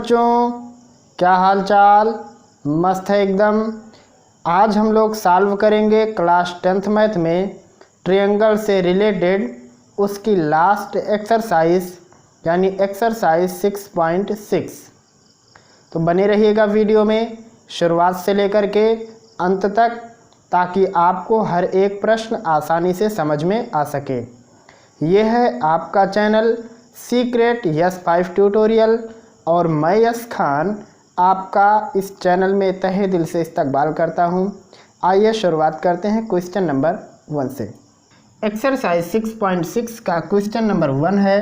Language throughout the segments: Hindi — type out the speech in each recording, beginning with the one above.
बच्चों, क्या हाल चाल? मस्त है एकदम। आज हम लोग सॉल्व करेंगे क्लास 10th मैथ में ट्रायंगल से रिलेटेड उसकी लास्ट एक्सरसाइज यानी एक्सरसाइज 6.6। तो बने रहिएगा वीडियो में शुरुआत से लेकर के अंत तक, ताकि आपको हर एक प्रश्न आसानी से समझ में आ सके। यह है आपका चैनल सीक्रेट यस 5 ट्यूटोरियल और मैं यस खान आपका इस चैनल में तहे दिल से इस्तकबाल करता हूं। आइए शुरुआत करते हैं क्वेश्चन नंबर 1 से। एक्सरसाइज 6.6 का क्वेश्चन नंबर 1 है।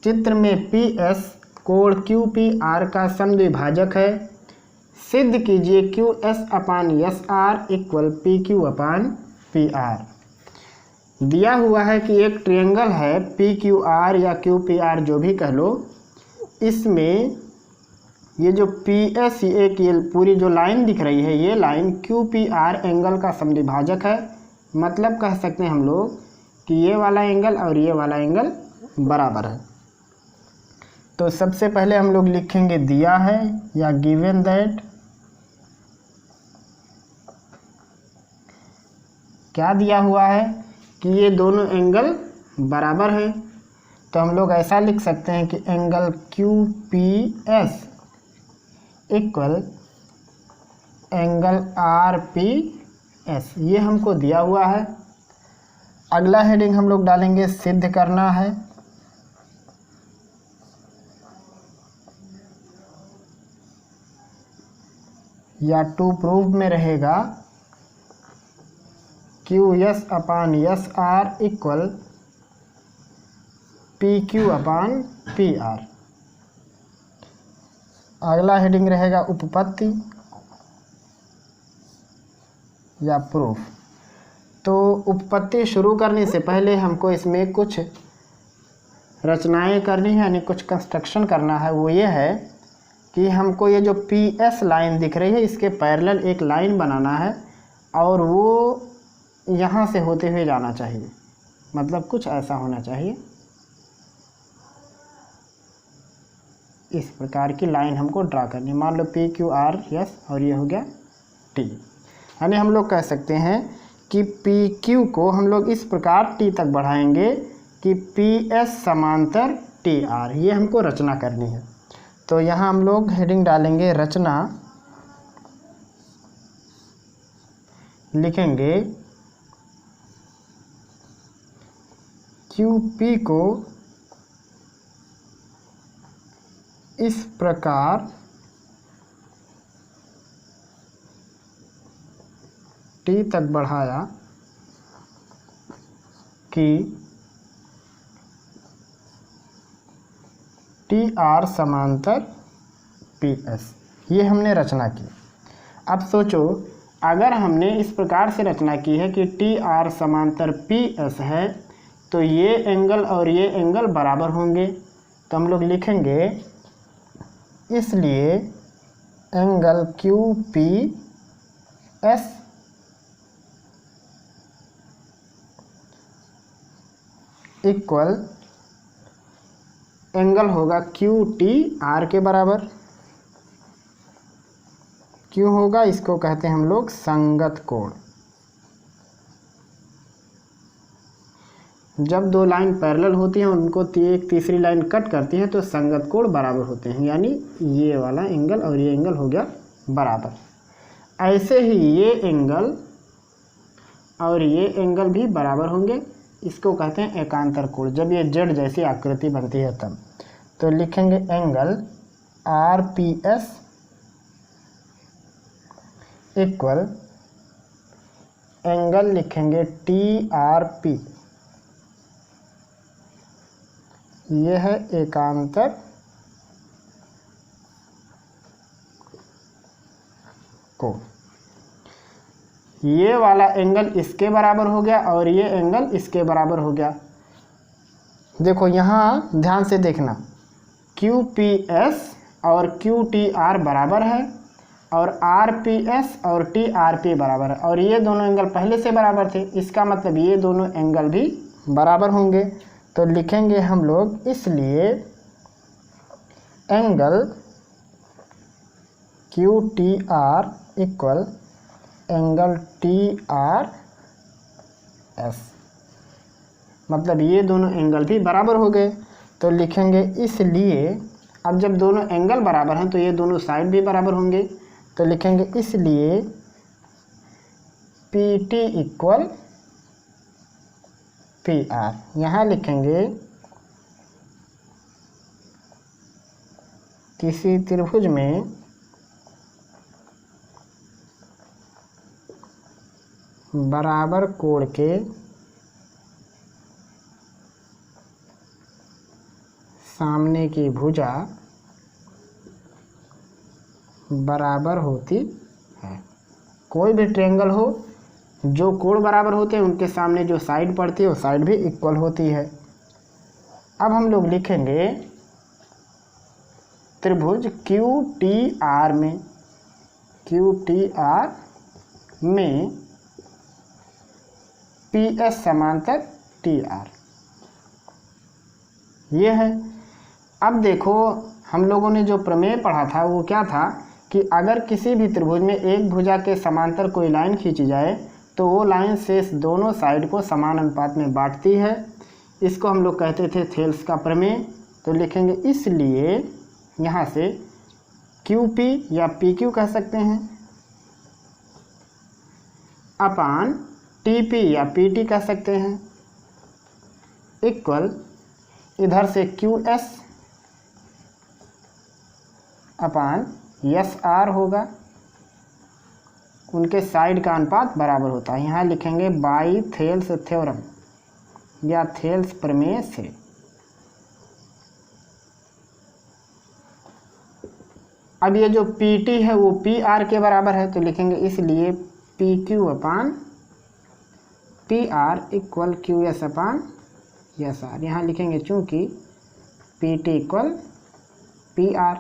चित्र में पी एस कोण क्यू पी आर का समद्विभाजक है। सिद्ध कीजिए Q S upon S R equal P Q upon P R. दिया हुआ है कि एक ट्रायंगल है पी क्यू आर या क्यू पी आर जो भी कह लो, इसमें ये जो पी एस एक ये पूरी जो लाइन दिख रही है, ये line Q P R angle का समद्विभाजक है। मतलब कह सकते हैं हम लोग कि ये वाला एंगल और ये वाला एंगल बराबर है। तो सबसे पहले हम लोग लिखेंगे दिया है या गिवन दैट, क्या दिया हुआ है कि ये दोनों एंगल बराबर है। तो हम लोग ऐसा लिख सकते हैं कि angle Q P S equal angle R P S, ये हमको दिया हुआ है। अगला हेडिंग हम लोग डालेंगे सिद्ध करना है। या टू प्रूव में रहेगा Q S upon S R equal P Q upon P R. अगला हेडिंग रहेगा उपपत्ति या प्रूफ। तो उपपत्ति शुरू करने से पहले हमको इसमें कुछ रचनाएं करनी है, यानी कुछ कंस्ट्रक्शन करना है। वो ये है कि हमको ये जो पी एस लाइन दिख रही है, इसके पैरेलल एक लाइन बनाना है और वो यहाँ से होते हुए जाना चाहिए। मतलब कुछ ऐसा होना चाहिए, इस प्रकार की लाइन हमको ड्रा करनी। मान लो पी क्यू आर एस और ये हो गया टी। यानी हम लोग कह सकते हैं कि पी क्यू को हम लोग इस प्रकार टी तक बढ़ाएंगे कि पी एस समांतर टी आर। ये हमको रचना करनी है। तो यहाँ हम लोग हेडिंग डालेंगे रचना, लिखेंगे क्यू पी को इस प्रकार टी तक बढ़ाया कि टी आर समांतर पी एस। ये हमने रचना की। अब सोचो, अगर हमने इस प्रकार से रचना की है कि टी आर समांतर पी एस है, तो ये एंगल और ये एंगल बराबर होंगे। तो हम लोग लिखेंगे इसलिए angle Q P S equal angle होगा क्यू टी आर के बराबर। क्यों होगा? इसको कहते हैं हम लोग संगत कोण। जब दो लाइन पैरेलल होती हैं, उनको एक तीसरी लाइन कट करती है, तो संगत कोण बराबर होते हैं। यानी ये वाला एंगल और ये एंगल हो गया बराबर। ऐसे ही ये एंगल और ये एंगल भी बराबर होंगे। इसको कहते हैं एकांतर कोण, जब ये जेड जैसी आकृति बनती है तब। तो लिखेंगे angle R P S equal angle लिखेंगे टी आर पी। यह है एकांतर कोण। ये वाला एंगल इसके बराबर हो गया और ये एंगल इसके बराबर हो गया। देखो यहाँ ध्यान से देखना, क्यू पी एस और क्यू टी आर बराबर है और आर पी एस और टी आर पी बराबर है, और ये दोनों एंगल पहले से बराबर थे। इसका मतलब ये दोनों एंगल भी बराबर होंगे। तो लिखेंगे हम लोग इसलिए angle Q T R equal angle T R S, मतलब ये दोनों एंगल भी बराबर हो गए। तो लिखेंगे इसलिए, अब जब दोनों एंगल बराबर हैं तो ये दोनों साइड भी बराबर होंगे, तो लिखेंगे इसलिए P T equal P are. यहाँ लिखेंगे किसी त्रिभुज में बराबर कोण के सामने की भुजा बराबर होती है। कोई भी ट्रायंगल हो, जो कोण बराबर होते हैं उनके सामने जो साइड पड़ती है वो साइड भी इक्वल होती है। अब हम लोग लिखेंगे त्रिभुज क्यू टी आर में, क्यू टी आर में पी एस समांतर टी आर, ये है। अब देखो हम लोगों ने जो प्रमेय पढ़ा था वो क्या था कि अगर किसी भी त्रिभुज में एक भुजा के समांतर कोई लाइन खींची जाए तो वो लाइन शेष दोनों साइड को समान अनुपात में बांटती है। इसको हम लोग कहते थे थेल्स का प्रमेय। तो लिखेंगे इसलिए यहाँ से क्यू पी या पी क्यू कह सकते हैं अपान टी पी या पी टी कह सकते हैं, इक्वल इधर से Q S upon S are होगा। उनके साइड का अनुपात बराबर होता है। यहाँ लिखेंगे बाई थेल्स थ्योरम या थेल्स प्रमेय से। अब ये जो पी टी है वो पी आर के बराबर है, तो लिखेंगे इसलिए P Q upon P R equal Q S upon S R. यहाँ लिखेंगे चूँकि P T equal P R,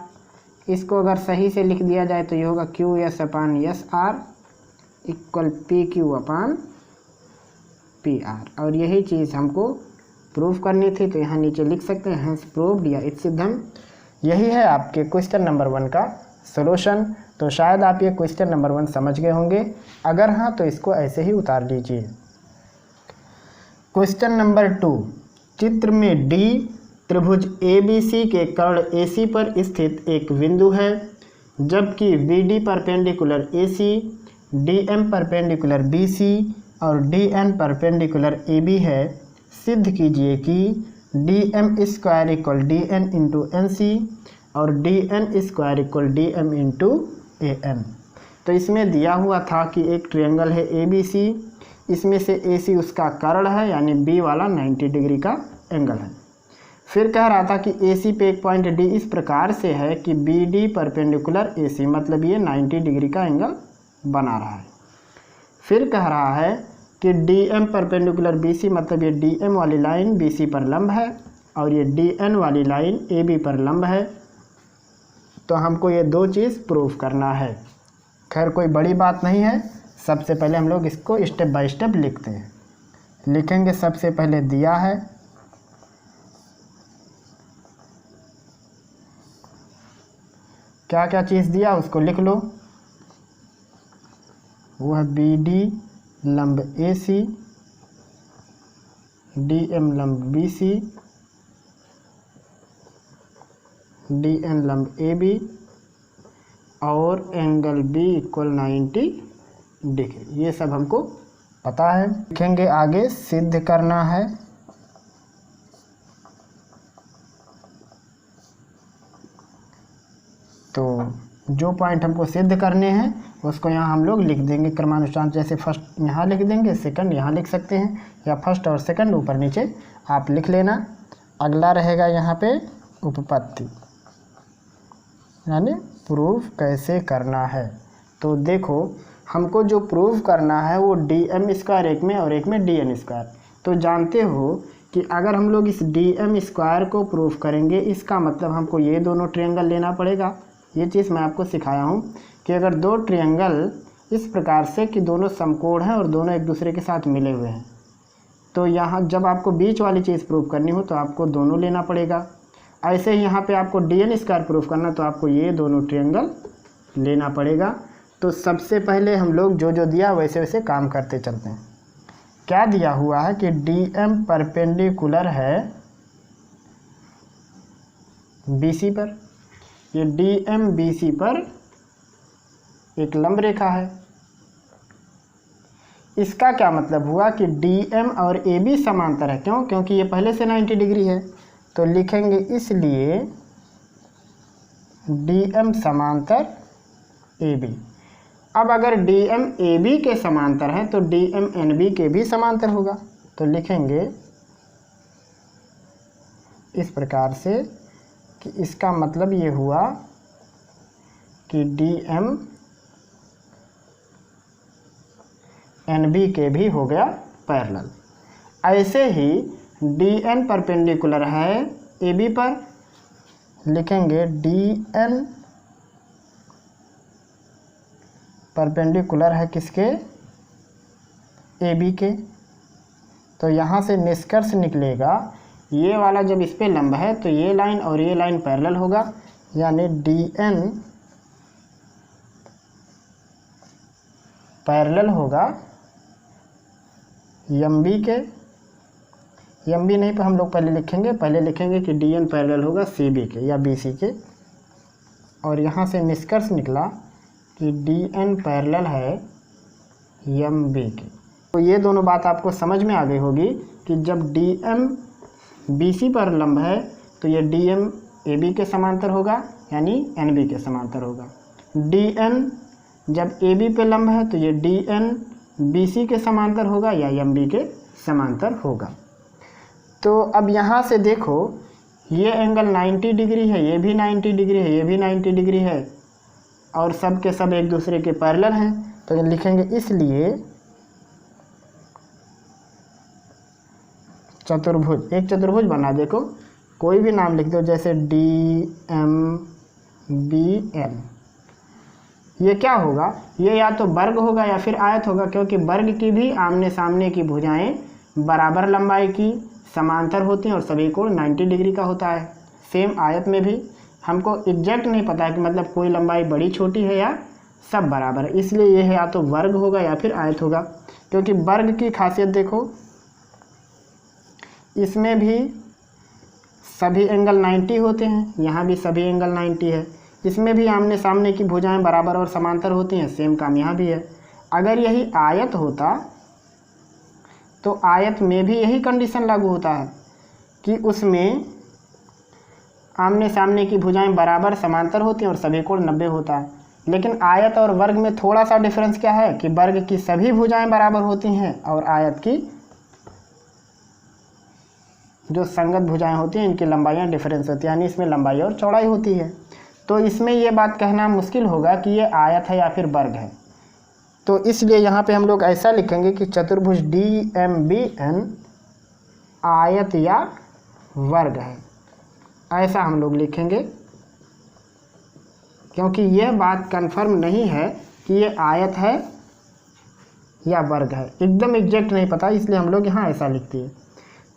इसको अगर सही से लिख दिया जाए तो ये होगा Q S upon S R equal P Q upon P R. और यही चीज़ हमको प्रूफ करनी थी, तो यहाँ नीचे लिख सकते हैं हैंस प्रूव्ड या इट्स सिद्धम। यही है आपके क्वेश्चन नंबर 1 का सॉल्यूशन। तो शायद आप ये क्वेश्चन नंबर 1 समझ गए होंगे, अगर हाँ तो इसको ऐसे ही उतार लीजिए। क्वेश्चन नंबर 2, चित्र में डी त्रिभुज ABC के कर्ण AC पर स्थित एक बिंदु है, जबकि BD perpendicular AC, DM perpendicular BC और DN परपेंडिकुलर AB है। सिद्ध कीजिए कि DM square equal DN into NC और DN square equal DM into AN। तो इसमें दिया हुआ था कि एक ट्रायंगल है ABC, इसमें से AC उसका कर्ण है, यानी B वाला 90 डिग्री का एंगल है। फिर कह रहा था कि AC पे एक पॉइंट D इस प्रकार से है कि BD परपेंडिकुलर AC, मतलब ये 90 डिग्री का एंगल बना रहा है। फिर कह रहा है कि DM परपेंडिकुलर BC, मतलब ये DM वाली लाइन BC पर लंब है और ये DN वाली लाइन AB पर लंब है। तो हमको ये दो चीज़ प्रूफ करना है। खैर कोई बड़ी बात नहीं है, सबसे पहले हम लोग इसको स्टेप बाय स्टेप लिखते हैं। लिखेंगे सबसे पहले दिया है क्या क्या चीज़ दिया उसको लिख लो। वो है BD लंब AC, DM लंब BC, DN लंब AB और एंगल B इक्वल 90 डिग्री। ये सब हमको पता है। लिखेंगे आगे सिद्ध करना है। तो जो पॉइंट हमको सिद्ध करने हैं उसको यहाँ हम लोग लिख देंगे क्रमानुसार। जैसे फर्स्ट यहाँ लिख देंगे, सेकंड यहाँ लिख सकते हैं, या फर्स्ट और सेकंड ऊपर नीचे आप लिख लेना। अगला रहेगा यहाँ पे उपपत्ति, यानी प्रूफ कैसे करना है। तो देखो हमको जो प्रूफ करना है वो DM स्क्वायर एक में और एक में DN स्क्वायर। तो जानते हो कि अगर हम लोग इस DM स्क्वायर को प्रूफ करेंगे, इसका मतलब हमको ये दोनों ट्रायंगल लेना पड़ेगा। ये चीज़ मैं आपको सिखाया हूँ कि अगर दो ट्रायंगल इस प्रकार से कि दोनों समकोण हैं और दोनों एक दूसरे के साथ मिले हुए हैं, तो यहाँ जब आपको बीच वाली चीज़ प्रूफ करनी हो तो आपको दोनों लेना पड़ेगा। ऐसे ही यहाँ पे आपको DN स्क्वायर प्रूफ करना, तो आपको ये दोनों ट्रायंगल लेना पड़ेगा। तो सबसे पहले हम लोग जो जो दिया वैसे वैसे काम करते चलते हैं। क्या दिया हुआ है कि DM परपेंडिकुलर है BC पर। ये DM BC पर एक लंब रेखा है। इसका क्या मतलब हुआ कि DM और AB समांतर है। क्यों? क्योंकि ये पहले से 90 डिग्री है। तो लिखेंगे इसलिए DM समांतर AB। अब अगर DM AB के समांतर है तो DM NB के भी समांतर होगा। तो लिखेंगे इस प्रकार से कि इसका मतलब ये हुआ कि DM NB के भी हो गया पैरेलल। ऐसे ही DN परपेंडिकुलर है AB पर। लिखेंगे DN परपेंडिकुलर है किसके? AB के। तो यहाँ से निष्कर्ष निकलेगा ये वाला जब इस पे लंब है तो ये लाइन और ये लाइन पैरेलल होगा, यानी DN पैरेलल होगा MB के। MB नहीं पर हम लोग पहले लिखेंगे कि DN पैरेलल होगा CB के या BC के। और यहाँ से निष्कर्ष निकला कि DN पैरेलल है MB के। तो ये दोनों बात आपको समझ में आ गई होगी कि जब DM BC पर लंब है तो ये DM AB के समांतर होगा, यानी NB के समांतर होगा। DN जब AB पे लंब है तो ये DN BC के समांतर होगा या MB के समांतर होगा। तो अब यहाँ से देखो ये एंगल 90 डिग्री है, ये भी 90 डिग्री है, ये भी 90 डिग्री है और सब के सब एक दूसरे के पैरेलल हैं। तो लिखेंगे इसलिए चतुर्भुज, एक चतुर्भुज बना, देखो कोई भी नाम लिख दो जैसे DMBN। ये क्या होगा? ये या तो वर्ग होगा या फिर आयत होगा, क्योंकि वर्ग की भी आमने सामने की भुजाएं बराबर लंबाई की समांतर होती हैं और सभी कोण 90 डिग्री का होता है। सेम आयत में भी हमको एग्जैक्ट नहीं पता है कि मतलब कोई लंबाई बड़ी छोटी है या सब बराबर है, इसलिए ये है या तो वर्ग होगा या फिर आयत होगा। क्योंकि वर्ग की खासियत देखो, इसमें भी सभी एंगल 90 होते हैं, यहाँ भी सभी एंगल 90 है। इसमें भी आमने सामने की भुजाएं बराबर और समांतर होती हैं, सेम काम यहाँ भी है। अगर यही आयत होता तो आयत में भी यही कंडीशन लागू होता है कि उसमें आमने सामने की भुजाएं बराबर समांतर होती हैं और सभी कोण 90 होता है। लेकिन आयत और वर्ग में थोड़ा सा डिफरेंस क्या है कि वर्ग की सभी भुजाएं बराबर होती हैं और आयत की जो संगत भुजाएं होती हैं इनकी लंबाइयां डिफरेंस होती है, यानी इसमें लंबाई और चौड़ाई होती है। तो इसमें ये बात कहना मुश्किल होगा कि ये आयत है या फिर वर्ग है। तो इसलिए यहाँ पे हम लोग ऐसा लिखेंगे कि चतुर्भुज DMBN आयत या वर्ग है, ऐसा हम लोग लिखेंगे। क्योंकि यह बात कंफर्म नहीं है कि ये आयत है या वर्ग है, एकदम एग्जैक्ट नहीं पता, इसलिए हम लोग यहाँ ऐसा लिखते हैं।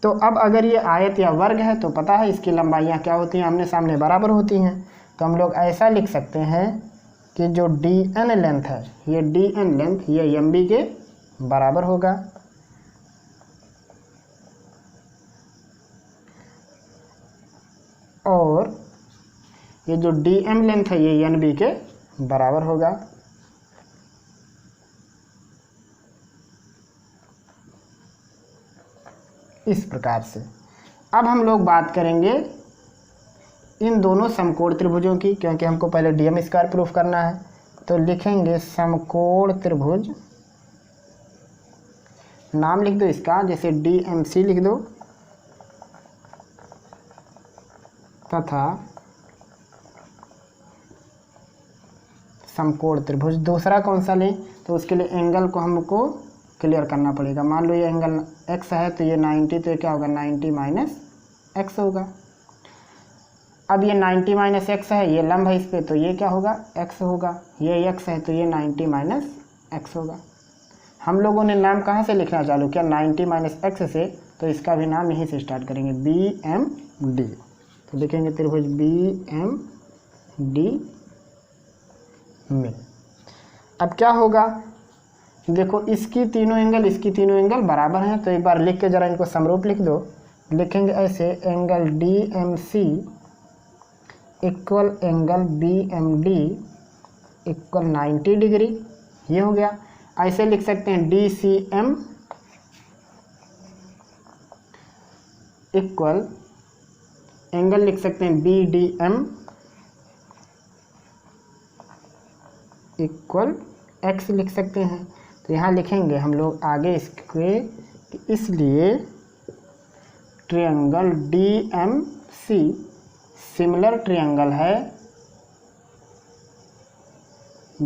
तो अब अगर ये आयत या वर्ग है तो पता है इसकी लंबाइयाँ क्या होती हैं, आमने सामने बराबर होती हैं। तो हम लोग ऐसा लिख सकते हैं कि जो DN लेंथ है, ये DN लेंथ ये MB के बराबर होगा। और ये जो DM लेंथ है ये NB के बराबर होगा। इस प्रकार से अब हम लोग बात करेंगे इन दोनों समकोण त्रिभुजों की, क्योंकि हमको पहले DM स्क्वायर प्रूफ करना है। तो लिखेंगे समकोण त्रिभुज, नाम लिख दो इसका, जैसे DMC लिख दो, तथा समकोण त्रिभुज। दूसरा कौन सा लें? तो उसके लिए एंगल को हमको क्लियर करना पड़ेगा। मान लो ये एंगल x है तो ये 90, तो ये क्या होगा 90 माइनस x होगा। अब ये 90 माइनस एक्स है, ये लंब है इस पर, तो ये क्या होगा x होगा। ये x है तो ये 90 माइनस एक्स होगा। हम लोगों ने नाम कहाँ से लिखना चालू किया? 90 माइनस एक्स से, तो इसका भी नाम यहीं से स्टार्ट करेंगे, BMD। तो लिखेंगे त्रिभुज BMD में। अब क्या होगा, देखो इसकी तीनों एंगल बराबर हैं, तो एक बार लिख के ज़रा इनको समरूप लिख दो। लिखेंगे ऐसे, angle DMC equal angle BMD equal 90 degree, ये हो गया। ऐसे लिख सकते हैं DCM इक्वल एंगल लिख सकते हैं BDM इक्वल x लिख सकते हैं। तो यहाँ लिखेंगे हम लोग आगे इसके, इसलिए ट्रायंगल DMC सिमिलर ट्रायंगल है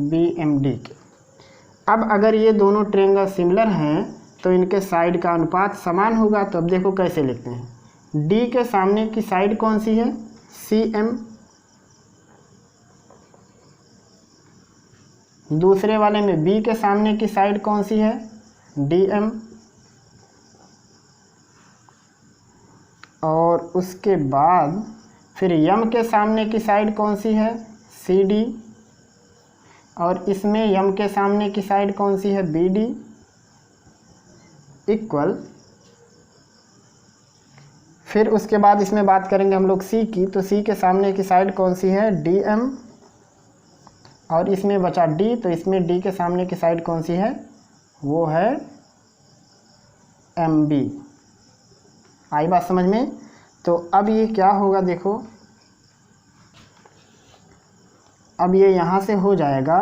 BMD के। अब अगर ये दोनों ट्रायंगल सिमिलर हैं तो इनके साइड का अनुपात समान होगा। तो अब देखो कैसे लिखते हैं, D के सामने की साइड कौन सी है, CM, दूसरे वाले में B के सामने की साइड कौन सी है, DM, और उसके बाद फिर M के सामने की साइड कौन सी है, CD, और इसमें M के सामने की साइड कौन सी है, BD इक्वल, फिर उसके बाद इसमें बात करेंगे हम लोग C की, तो C के सामने की साइड कौन सी है, DM, और इसमें बचा D, तो इसमें D के सामने की साइड कौन सी है, वो है MB। आई बात समझ में। तो अब ये क्या होगा, देखो अब ये यहाँ से हो जाएगा।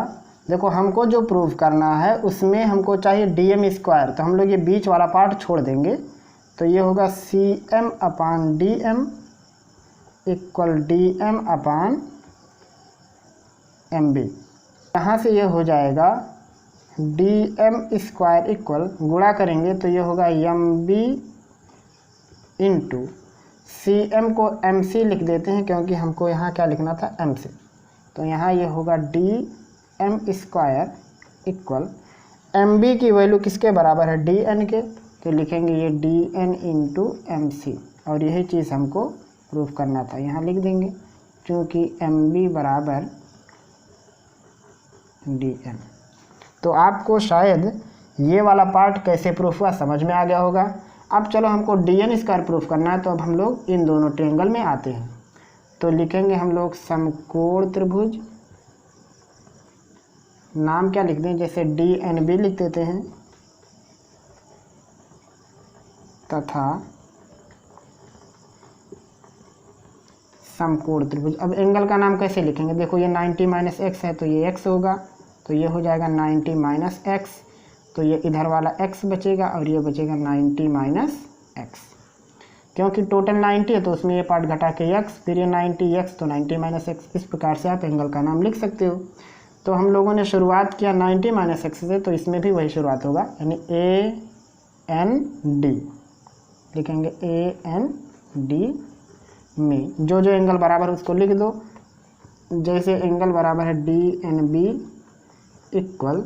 देखो हमको जो प्रूव करना है उसमें हमको चाहिए DM स्क्वायर, तो हम लोग ये बीच वाला पार्ट छोड़ देंगे। तो ये होगा CM अपान DM इक्वल DM अपान MB। यहाँ से ये हो जाएगा DM स्क्वायर इक्वल, गुणा करेंगे तो ये होगा MB इंटू CM को MC लिख देते हैं, क्योंकि हमको यहाँ क्या लिखना था, MC। तो यहाँ ये होगा DM स्क्वायर इक्वल, MB की वैल्यू किसके बराबर है, DN के, तो लिखेंगे ये DN इंटू MC, और यही चीज़ हमको प्रूफ करना था, यहाँ लिख देंगे क्योंकि MB बराबर DN। तो आपको शायद ये वाला पार्ट कैसे प्रूफ हुआ समझ में आ गया होगा। अब चलो हमको DN स्क्वायर प्रूफ करना है, तो अब हम लोग इन दोनों ट्रायंगल में आते हैं। तो लिखेंगे हम लोग समकोण त्रिभुज, नाम क्या लिख दें, जैसे DNB लिख देते हैं, तथा समकोण त्रिभुज। अब एंगल का नाम कैसे लिखेंगे, देखो ये 90 माइनस x है, तो ये x होगा, तो ये हो जाएगा 90 माइनस x, तो ये इधर वाला x बचेगा और ये बचेगा 90 माइनस x, क्योंकि टोटल 90 है तो उसमें ये पार्ट घटा के x, फिर ये 90x, तो 90 माइनस x। इस प्रकार से आप एंगल का नाम लिख सकते हो। तो हम लोगों ने शुरुआत किया 90 माइनस x से, तो इसमें भी वही शुरुआत होगा, यानी AND लिखेंगे, AND में जो जो एंगल बराबर उसको लिख दो। जैसे एंगल बराबर है DNB इक्वल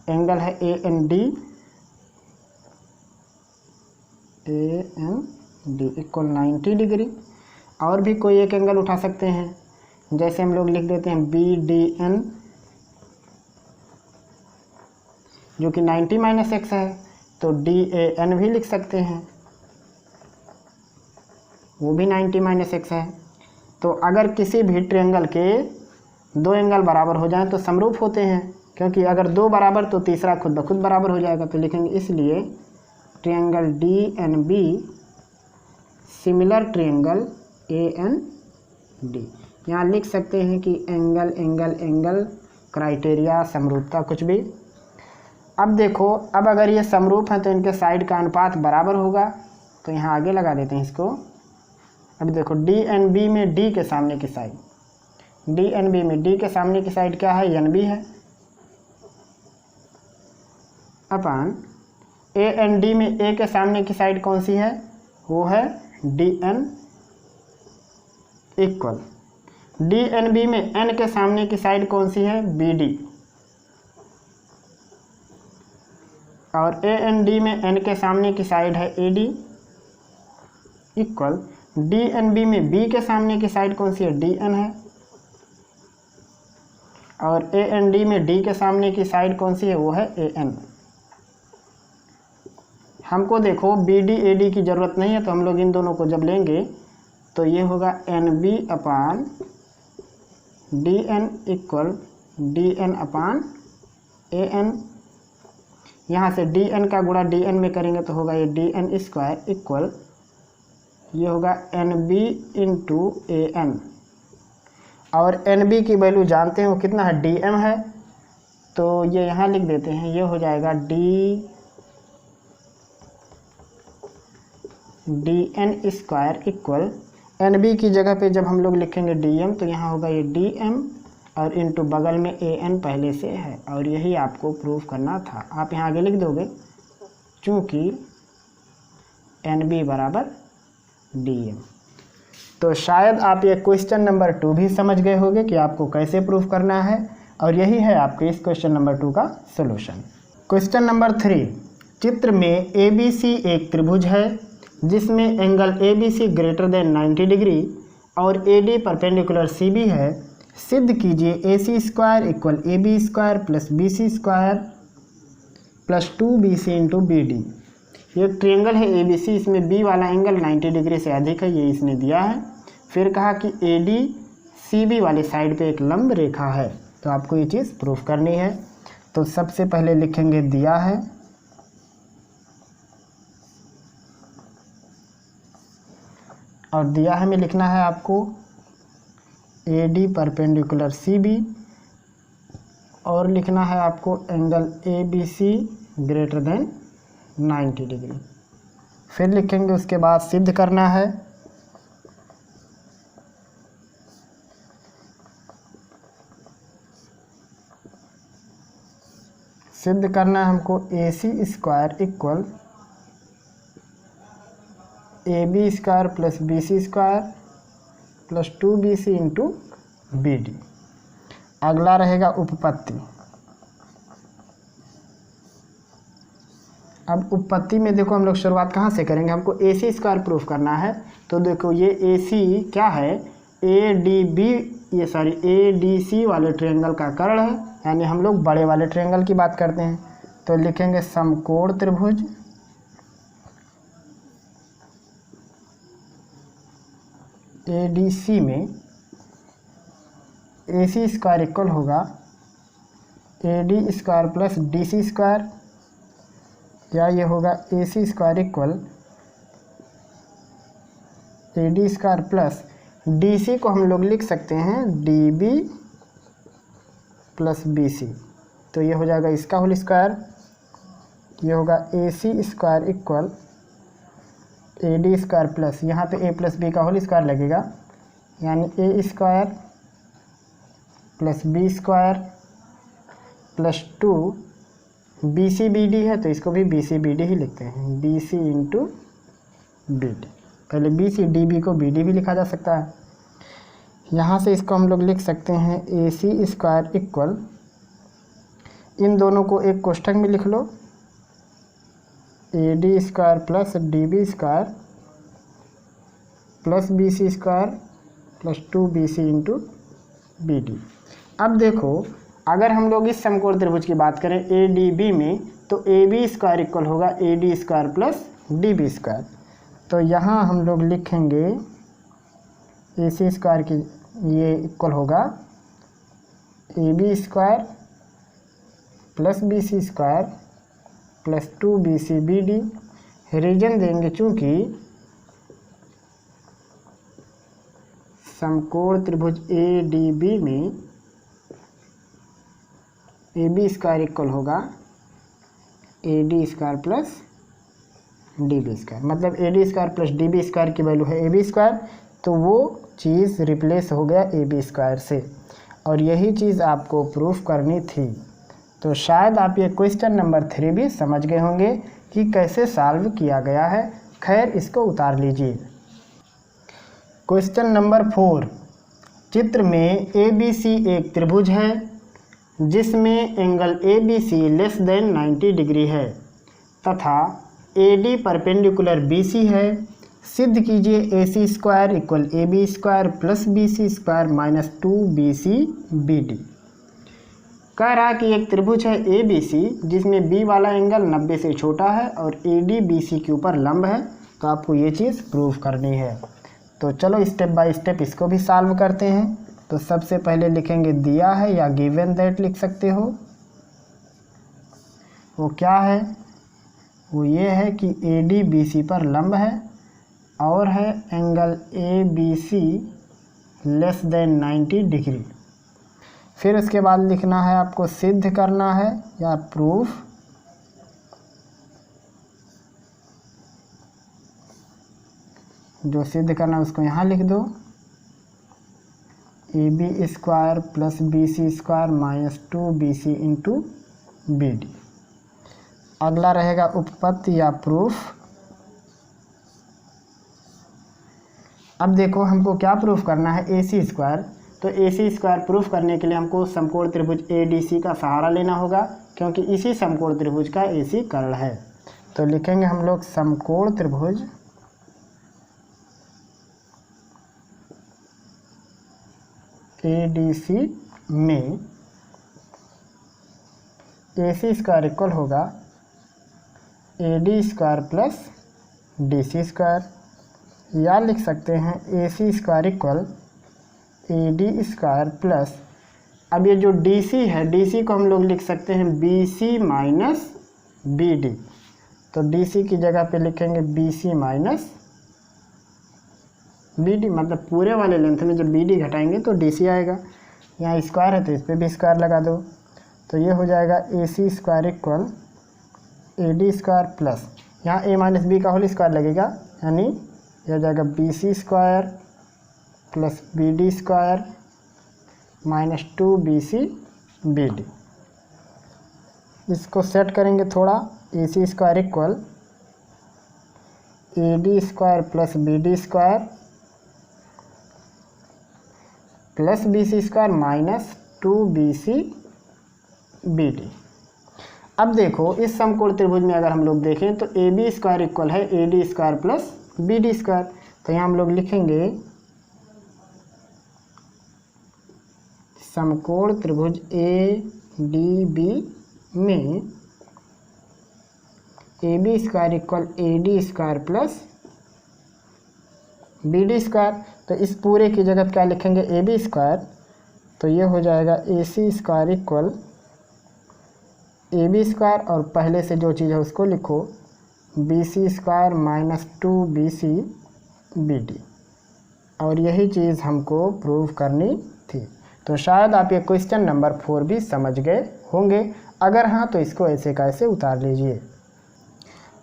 एंगल है AND इक्वल 90 डिग्री। और भी कोई एक एंगल उठा सकते हैं, जैसे हम लोग लिख देते हैं BDN जो कि 90 माइनस x है, तो DAN भी लिख सकते हैं, वो भी 90 माइनस x है। तो अगर किसी भी ट्रायंगल के दो एंगल बराबर हो जाएं तो समरूप होते हैं, क्योंकि अगर दो बराबर तो तीसरा खुद ब खुद बराबर हो जाएगा। तो लिखेंगे इसलिए triangle DNB similar triangle AND। यहाँ लिख सकते हैं कि एंगल एंगल एंगल क्राइटेरिया समरूपता कुछ भी। अब देखो, अब अगर ये समरूप हैं तो इनके साइड का अनुपात बराबर होगा, तो यहाँ आगे लगा देते हैं इसको। अब देखो DNB में D के सामने की साइड, DNB में D के सामने की साइड क्या है, NB है, अपान AND में A के सामने की साइड कौन सी है, वो है DN इक्वल DNB में N के सामने की साइड कौन सी है, BD, और AND में N के सामने की साइड है AD इक्वल DNB में B के सामने की साइड कौन सी है, DN है, और ए एन डी में डी के सामने की साइड कौन सी है, वो है ए एन। हमको देखो बी डी ए डी की ज़रूरत नहीं है, तो हम लोग इन दोनों को जब लेंगे तो ये होगा N B upon D N equal D N upon A N. यहाँ से डी एन का गुणा डी एन में करेंगे तो होगा ये डी एन स्क्वायर इक्वल ये होगा N B into A N. और एन बी की वैल्यू जानते हैं वो कितना है, डी एम है, तो ये यहाँ लिख देते हैं, ये हो जाएगा D N square equal N B की जगह पे जब हम लोग लिखेंगे डी एम तो यहाँ होगा ये डी एम और इंटू बगल में ए एन पहले से है, और यही आपको प्रूफ करना था। आप यहाँ आगे लिख दोगे चूँकि एन बी बराबर डी एम। तो शायद आप ये क्वेश्चन नंबर 2 भी समझ गए होंगे कि आपको कैसे प्रूफ करना है, और यही है आपके इस क्वेश्चन नंबर 2 का सॉल्यूशन। क्वेश्चन नंबर 3, चित्र में ए बी सी एक त्रिभुज है जिसमें angle A B C greater than 90 degree और A D perpendicular C B है। सिद्ध कीजिए A C square equal A B square plus B C square plus 2bc into B D. ये ट्रायंगल है ए बी सी, इसमें बी वाला एंगल 90 डिग्री से अधिक है, ये इसने दिया है। फिर कहा कि ए डी सी बी वाली साइड पे एक लंब रेखा है, तो आपको ये चीज़ प्रूफ करनी है। तो सबसे पहले लिखेंगे दिया है, और दिया है में लिखना है आपको A D perpendicular C B, और लिखना है आपको angle A B C greater than 90 degree. फिर लिखेंगे उसके बाद सिद्ध करना है। सिद्ध करना है हमको A C square equal A B square plus B C square plus 2bc into B D. अगला रहेगा उपपत्ति। अब उपपत्ति में देखो हम लोग शुरुआत कहाँ से करेंगे, हमको ए सी स्क्वायर प्रूफ करना है। तो देखो ये ए सी क्या है, A D B A D C वाले ट्रायंगल का कर्ण है, यानी हम लोग बड़े वाले ट्रायंगल की बात करते हैं। तो लिखेंगे समकोण त्रिभुज ए डी सी में ए सी स्क्वायर इक्वल होगा A D square plus D C square, या ये होगा A C square equal A D square plus D C को हम लोग लिख सकते हैं D B plus B C. तो ये हो जाएगा इसका होल स्क्वायर, ये होगा A C square equal A D square plus यहाँ पे ए प्लस बी का होल स्क्वायर लगेगा, यानी A square plus B square plus 2 B C B D है, तो इसको भी बी सी बी डी ही लिखते हैं, B C into B D. पहले बी सी डी बी को बी डी भी लिखा जा सकता है। यहाँ से इसको हम लोग लिख सकते हैं ए सी स्क्वायर इक्वल, इन दोनों को एक कोष्ठक में लिख लो, A D square plus D B square plus B C square plus 2bc into B D. अब देखो अगर हम लोग इस समकोण त्रिभुज की बात करें ए डी बी में, तो ए बी स्क्वायर इक्वल होगा A D square plus D B square. तो यहाँ हम लोग लिखेंगे ए सी स्क्वायर की ये इक्वल होगा A B square plus B C square plus 2bc B D. Reason देंगे चूँकि समकोण त्रिभुज ए डी बी में ए बी स्क्वायर इक्वल होगा A D square plus D B square, मतलब A D square plus D B square की वैल्यू है ए बी स्क्वायर, तो वो चीज़ रिप्लेस हो गया ए बी स्क्वायर से, और यही चीज़ आपको प्रूफ करनी थी। तो शायद आप ये क्वेश्चन नंबर 3 भी समझ गए होंगे कि कैसे सॉल्व किया गया है। खैर इसको उतार लीजिए। क्वेश्चन नंबर 4, चित्र में ए बी सी एक त्रिभुज है जिसमें angle A B C less than 90 degree है तथा A D perpendicular B C है। सिद्ध कीजिए A C square equal A B square plus B C square minus 2bc B D. कह रहा है कि एक त्रिभुज है ए बी सी जिसमें बी वाला एंगल 90 से छोटा है और ए डी बी सी के ऊपर लंब है। तो आपको ये चीज़ प्रूव करनी है। तो चलो स्टेप बाय स्टेप इसको भी सॉल्व करते हैं। तो सबसे पहले लिखेंगे दिया है या गिवन दैट लिख सकते हो। वो क्या है, वो ये है कि ए डी बी सी पर लंब है और है angle A B C less than 90 degree. फिर उसके बाद लिखना है आपको सिद्ध करना है या प्रूफ। जो सिद्ध करना है उसको यहाँ लिख दो, A B square plus B C square minus 2bc into B D. अगला रहेगा उपपत्ति या प्रूफ। अब देखो हमको क्या प्रूफ करना है, ए सी स्क्वायर। तो ए सी स्क्वायर प्रूफ करने के लिए हमको समकोण त्रिभुज ए डी सी का सहारा लेना होगा क्योंकि इसी समकोण त्रिभुज का ए सी कर्ण है। तो लिखेंगे हम लोग समकोण त्रिभुज ए डी सी में ए सी स्क्वायर इक्वल होगा A D square plus D C square, या लिख सकते हैं A C square equal A D square plus, अब ये जो डी सी है डी सी को हम लोग लिख सकते हैं B C minus B D. तो डी सी की जगह पे लिखेंगे B C minus B D, मतलब पूरे वाले लेंथ में जब बी डी घटाएंगे तो डी सी आएगा। यहाँ स्क्वायर है तो इस पर भी स्क्वायर लगा दो। तो ये हो जाएगा A C square equal A D square plus, यहाँ ए माइनस बी का होल स्क्वायर लगेगा, यानी यह हो जाएगा B C square plus B D square minus 2bc B D. इसको सेट करेंगे थोड़ा, A C square equal A D square plus B D square plus B C square minus 2bc B D. अब देखो इस समकोण त्रिभुज में अगर हम लोग देखें तो ए बी स्क्वायर इक्वल है A D square plus B D square. तो यहाँ हम लोग लिखेंगे समकोण त्रिभुज ए डी बी में A B square equal A D square plus B D square. तो इस पूरे की जगह क्या लिखेंगे, ए बी स्क्वायर। तो ये हो जाएगा A C square equal A B square और पहले से जो चीज़ है उसको लिखो B C square minus 2bc B D. और यही चीज़ हमको प्रूव करनी थी। तो शायद आप ये क्वेश्चन नंबर 4 भी समझ गए होंगे। अगर हाँ तो इसको ऐसे कैसे उतार लीजिए।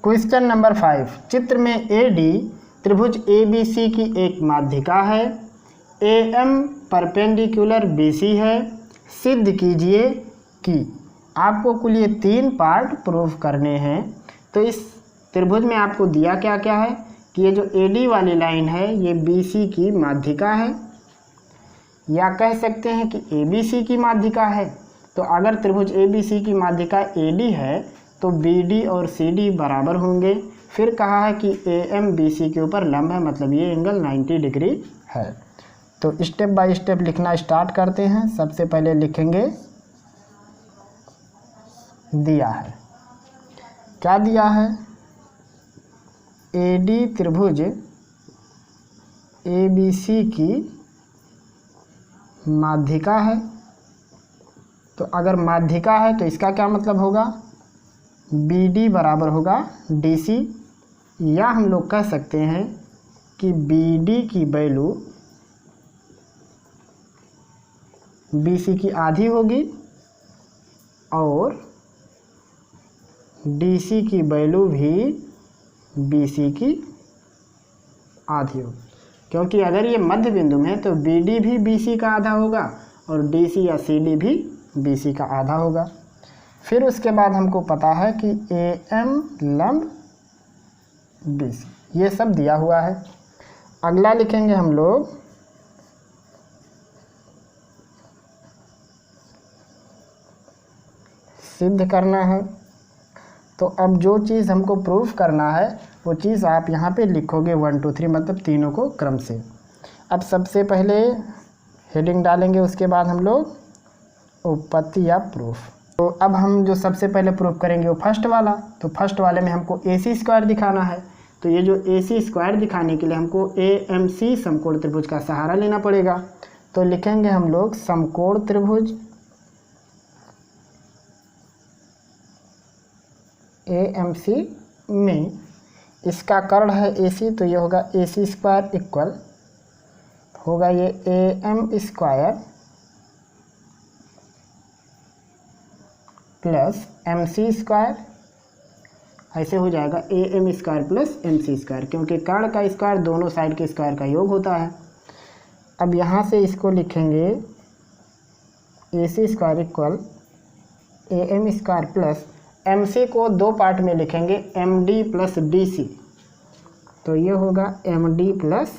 क्वेश्चन नंबर 5, चित्र में ए डी त्रिभुज ए बी सी की एक माध्यिका है, A M perpendicular B C है, सिद्ध कीजिए कि। आपको कुल ये 3 पार्ट प्रूव करने हैं। तो इस त्रिभुज में आपको दिया क्या क्या है कि ये जो ए डी वाली लाइन है ये बी सी की माध्यिका है, या कह सकते हैं कि ए बी सी की माध्यिका है। तो अगर त्रिभुज ए बी सी की माध्यिका ए डी है तो बी डी और सी डी बराबर होंगे। फिर कहा है कि ए एम बी सी के ऊपर लंब है, मतलब ये एंगल 90 डिग्री है। तो स्टेप बाय स्टेप लिखना स्टार्ट करते हैं। सबसे पहले लिखेंगे दिया है, क्या दिया है, ए डी त्रिभुज ए बी सी की माध्यिका है। तो अगर माध्यिका है तो इसका क्या मतलब होगा, बी डी बराबर होगा डी सी, या हम लोग कह सकते हैं कि बी डी की वैल्यू बी सी की आधी होगी और डी सी की वैल्यू भी बी सी की आधी होगी। क्योंकि अगर ये मध्य बिंदु में है तो बी डी भी बी सी का आधा होगा और डी सी या सी डी भी बी सी का आधा होगा। फिर उसके बाद हमको पता है कि ए एम लंब बी सी, ये सब दिया हुआ है। अगला लिखेंगे हम लोग सिद्ध करना है। तो अब जो चीज़ हमको प्रूफ करना है वो चीज़ आप यहाँ पे लिखोगे 1 2 3, मतलब तीनों को क्रम से। अब सबसे पहले हेडिंग डालेंगे, उसके बाद हम लोग उपपत्ति या प्रूफ। तो अब हम जो सबसे पहले प्रूफ करेंगे वो फर्स्ट वाला। तो फर्स्ट वाले में हमको AC स्क्वायर दिखाना है। तो ये जो AC स्क्वायर दिखाने के लिए हमको AMC समकोण त्रिभुज का सहारा लेना पड़ेगा। तो लिखेंगे हम लोग समकोण त्रिभुज AMC में इसका कर्ण है AC, तो ये होगा AC स्क्वायर इक्वल होगा ये AM square plus MC square, ऐसे हो जाएगा AM square plus MC square, क्योंकि कर्ण का स्क्वायर दोनों साइड के स्क्वायर का योग होता है। अब यहाँ से इसको लिखेंगे AC square equal AM square plus MC को दो पार्ट में लिखेंगे MD प्लस DC, तो ये होगा MD प्लस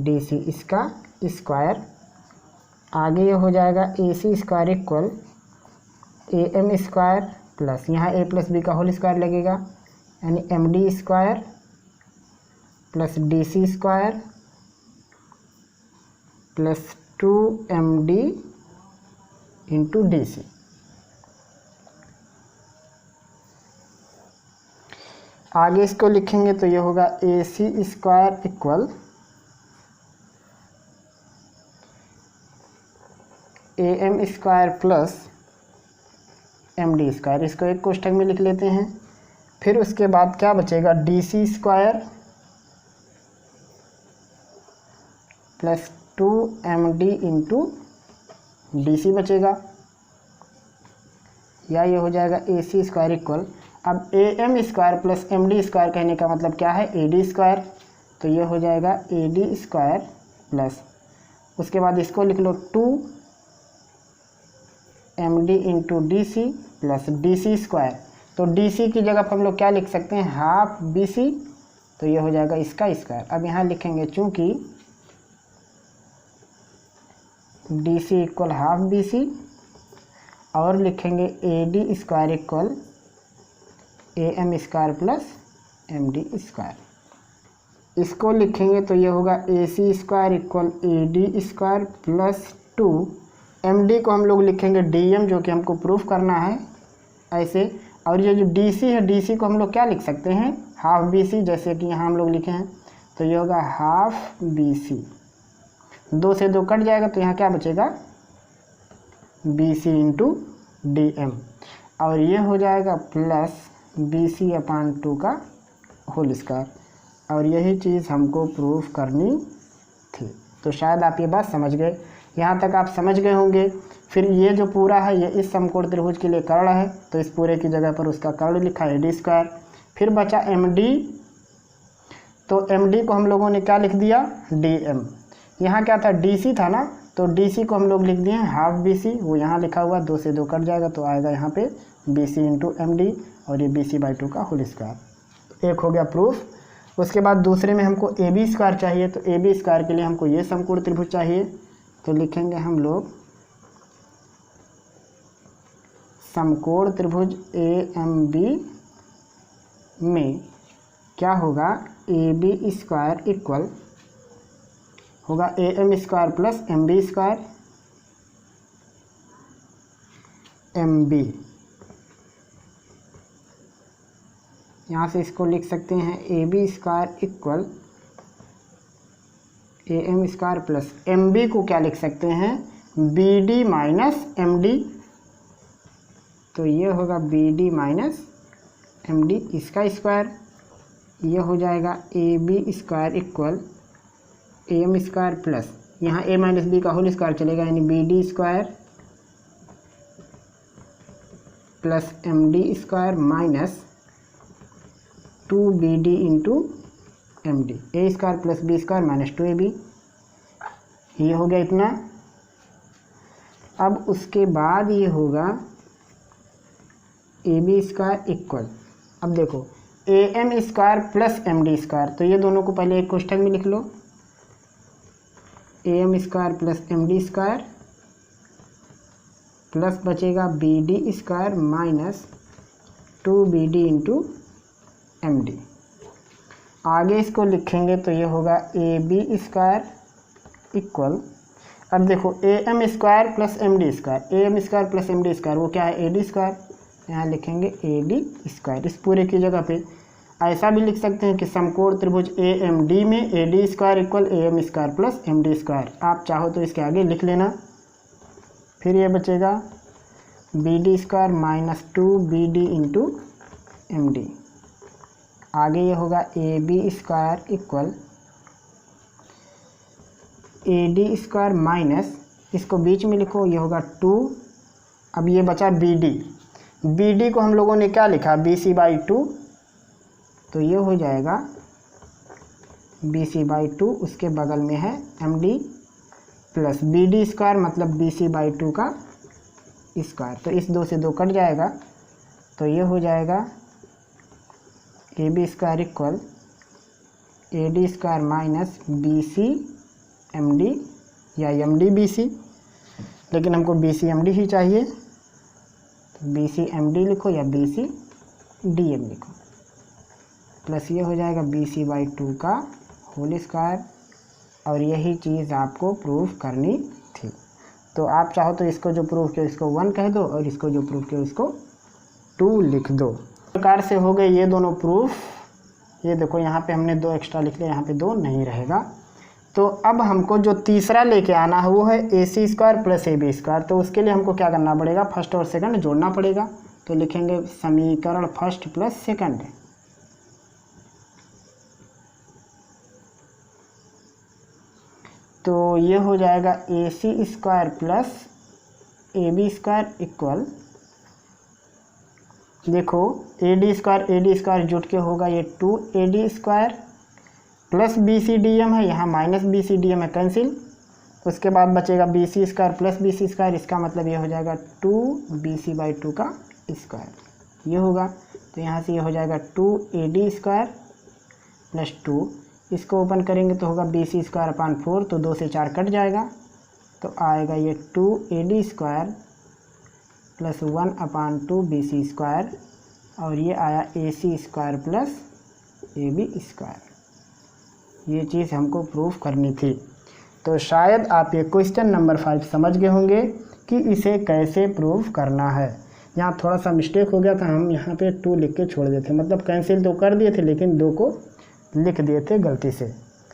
DC इसका स्क्वायर। आगे ये हो जाएगा AC square equal AM square plus यहाँ A प्लस B का होल स्क्वायर लगेगा, यानी MD square plus DC square plus 2MD into DC। आगे इसको लिखेंगे तो ये होगा AC square equal AM square plus MD square, इसको एक कोष्ठक में लिख लेते हैं। फिर उसके बाद क्या बचेगा DC square plus 2MD into DC बचेगा, या ये हो जाएगा AC स्क्वायर इक्वल, अब AM square plus MD square कहने का मतलब क्या है AD स्क्वायर, तो ये हो जाएगा AD स्क्वायर प्लस उसके बाद इसको लिख लो 2MD into DC plus DC square. तो DC की जगह पर हम लोग क्या लिख सकते हैं हाफ BC, तो ये हो जाएगा इसका स्क्वायर। अब यहाँ लिखेंगे चूँकि DC इक्वल हाफ BC, और लिखेंगे AD square equal AM square plus MD square. इसको लिखेंगे तो ये होगा AC square equal AD square plus 2MD को हम लोग लिखेंगे DM, जो कि हमको प्रूफ करना है ऐसे। और ये जो DC है DC को हम लोग क्या लिख सकते हैं हाफ BC, जैसे कि यहाँ हम लोग लिखे हैं, तो ये होगा हाफ BC। 2 से 2 कट जाएगा तो यहाँ क्या बचेगा BC इंटू DM, और ये हो जाएगा प्लस BC/2 का होल स्क्वायर। और यही चीज़ हमको प्रूफ करनी थी। तो शायद आप ये बात समझ गए, यहाँ तक आप समझ गए होंगे। फिर ये जो पूरा है ये इस समकोण त्रिभुज के लिए कर्ण है, तो इस पूरे की जगह पर उसका कर्ण लिखा है AD स्क्वायर। फिर बचा MD, तो MD को हम लोगों ने क्या लिख दिया DM। यहाँ क्या था DC था ना, तो DC को हम लोग लिख दिए हाफ BC, वो यहाँ लिखा हुआ 2 से 2 कट जाएगा तो आएगा यहाँ पे BC इंटू MD, और ये BC/2 का होल स्क्वायर। एक हो गया प्रूफ। उसके बाद दूसरे में हमको AB स्क्वायर चाहिए, तो AB स्क्वायर के लिए हमको ये समकोण त्रिभुज चाहिए, तो लिखेंगे हम लोग समकोण त्रिभुज AMB में क्या होगा AB स्क्वायर इक्वल होगा AM square plus MB square MB। यहाँ से इसको लिख सकते हैं AB square equal AM square plus MB को क्या लिख सकते हैं BD माइनस MD, तो ये होगा BD माइनस MD इसका स्क्वायर। ये हो जाएगा AB square equal AM square plus यहाँ A माइनस B का होल स्क्वायर चलेगा, यानी BD square plus MD square minus 2BD into MD, A square plus B square minus 2AB। ये हो गया इतना। अब उसके बाद ये होगा AB स्क्वायर इक्वल, अब देखो AM square plus MD square, तो ये दोनों को पहले एक कोष्ठक में लिख लो, AM square plus MD square plus बचेगा BD square minus 2BD into MD। आगे इसको लिखेंगे तो ये होगा AB स्क्वायर इक्वल, अब देखो A M square plus M D square, A M square plus M D square वो क्या है, ए डी स्क्वायर। यहाँ लिखेंगे ए डी स्क्वायर इस पूरे की जगह पे। ऐसा भी लिख सकते हैं कि समकोण त्रिभुज ए एम डी में A D square equal A M square plus M D square. आप चाहो तो इसके आगे लिख लेना। फिर ये बचेगा B D square minus 2BD into M D. आगे ये होगा A B square equal A D square minus, इसको बीच में लिखो, ये होगा 2। अब ये बचा बी डी, बी डी को हम लोगों ने क्या लिखा, बी सी बाई 2, तो ये हो जाएगा बी सी बाई 2, उसके बगल में है M D plus B D square मतलब बी सी बाई 2 का स्क्वायर। तो इस 2 से 2 कट जाएगा, तो ये हो जाएगा A B square equal A D square minus B C M D या एम डी बी सी, लेकिन हमको बी सी एम डी ही चाहिए, तो बी सी एम डी लिखो या बी सी डी एम लिखो, प्लस ये हो जाएगा बी सी बाई 2 का होल स्क्वायर। और यही चीज़ आपको प्रूफ करनी थी। तो आप चाहो तो इसको जो प्रूफ किया इसको 1 कह दो और इसको जो प्रूफ किया इसको 2 लिख दो। इस प्रकार से हो गए ये दोनों प्रूफ। ये देखो यहाँ पे हमने 2 एक्स्ट्रा लिख लिया, यहाँ पे 2 नहीं रहेगा। तो अब हमको जो तीसरा लेके आना है वो है A C square plus A B square. तो उसके लिए हमको क्या करना पड़ेगा, फर्स्ट और सेकंड जोड़ना पड़ेगा। तो लिखेंगे समीकरण फर्स्ट प्लस सेकंड। तो ये हो जाएगा A C square plus A B square equal, देखो ए डी स्क्वायर जुट के होगा ये 2AD square plus B C D M है, यहाँ minus B C D M है कैंसिल। उसके बाद बचेगा B C square plus B C square, इसका मतलब ये हो जाएगा 2BC बाई 2 का स्क्वायर ये होगा। तो यहाँ से ये हो जाएगा 2AD स्क्वायर प्लस 2, इसको ओपन करेंगे तो होगा बी सी स्क्वायर अपान 4, तो 2 से 4 कट जाएगा, तो आएगा ये 2AD स्क्वायर प्लस 1 अपान 2BC स्क्वायर, और ये आया AC square plus AB square. ये चीज़ हमको प्रूफ करनी थी। तो शायद आप ये क्वेश्चन नंबर 5 समझ गए होंगे कि इसे कैसे प्रूफ करना है। यहाँ थोड़ा सा मिस्टेक हो गया था, हम यहाँ पे 2 लिख के छोड़ दिए थे, मतलब कैंसिल तो कर दिए थे लेकिन 2 को लिख दिए थे गलती से,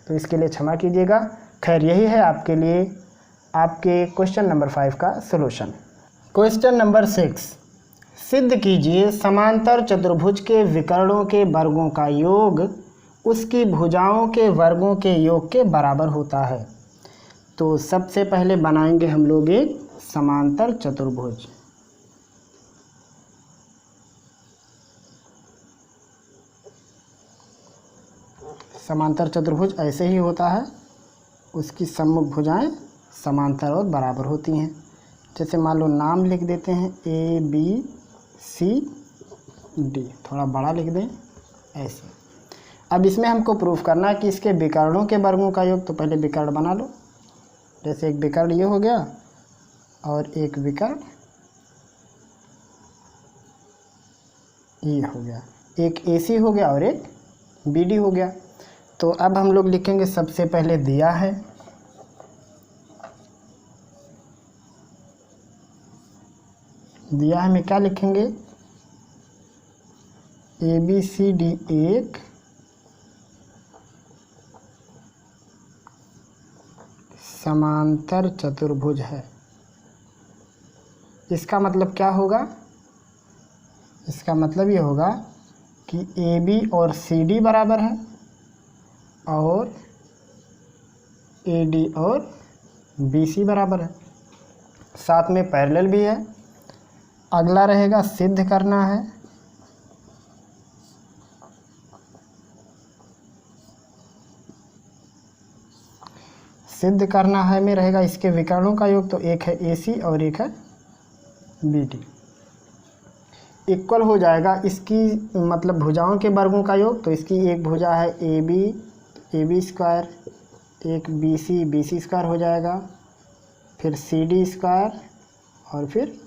तो इसके लिए क्षमा कीजिएगा। खैर यही है आपके लिए आपके क्वेश्चन नंबर 5 का सलूशन। क्वेश्चन नंबर 6, सिद्ध कीजिए समांतर चतुर्भुज के विकर्णों के वर्गों का योग उसकी भुजाओं के वर्गों के योग के बराबर होता है। तो सबसे पहले बनाएंगे हम लोग एक समांतर चतुर्भुज। समांतर चतुर्भुज ऐसे ही होता है, उसकी सम्मुख भुजाएं समांतर और बराबर होती हैं। जैसे मान लो नाम लिख देते हैं ABCD, थोड़ा बड़ा लिख दें ऐसे। अब इसमें हमको प्रूफ करना है कि इसके विकर्णों के वर्गों का योग। तो पहले विकर्ण बना लो, जैसे एक विकर्ण ये हो गया और एक विकर्ण ये हो गया, एक AC हो गया और एक BD हो गया। तो अब हम लोग लिखेंगे सबसे पहले दिया है, दिया है में क्या लिखेंगे, ABCD एक समांतर चतुर्भुज है। इसका मतलब क्या होगा, इसका मतलब ये होगा कि AB और CD बराबर है और AD और BC बराबर है, साथ में पैरेलल भी है। अगला रहेगा सिद्ध करना है। सिद्ध करना है में रहेगा इसके विकर्णों का योग, तो एक है AC और एक है BD, इक्वल हो जाएगा इसकी मतलब भुजाओं के वर्गों का योग। तो इसकी एक भुजा है AB स्क्वायर, एक BC स्क्वायर हो जाएगा, फिर CD स्क्वायर और फिर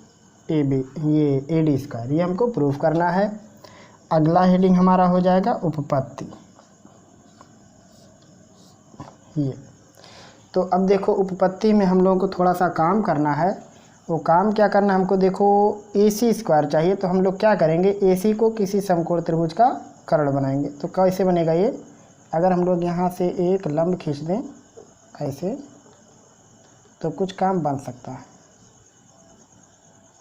ये AD स्क्वायर। ये हमको प्रूफ करना है। अगला हेडिंग हमारा हो जाएगा उपपत्ति। ये तो अब देखो उपपत्ति में हम लोगों को थोड़ा सा काम करना है। वो काम क्या करना है हमको, देखो AC स्क्वायर चाहिए, तो हम लोग क्या करेंगे, AC को किसी समकोण त्रिभुज का कर्ण बनाएंगे। तो कैसे बनेगा ये, अगर हम लोग यहाँ से एक लंब खींच दें ऐसे, तो कुछ काम बन सकता है।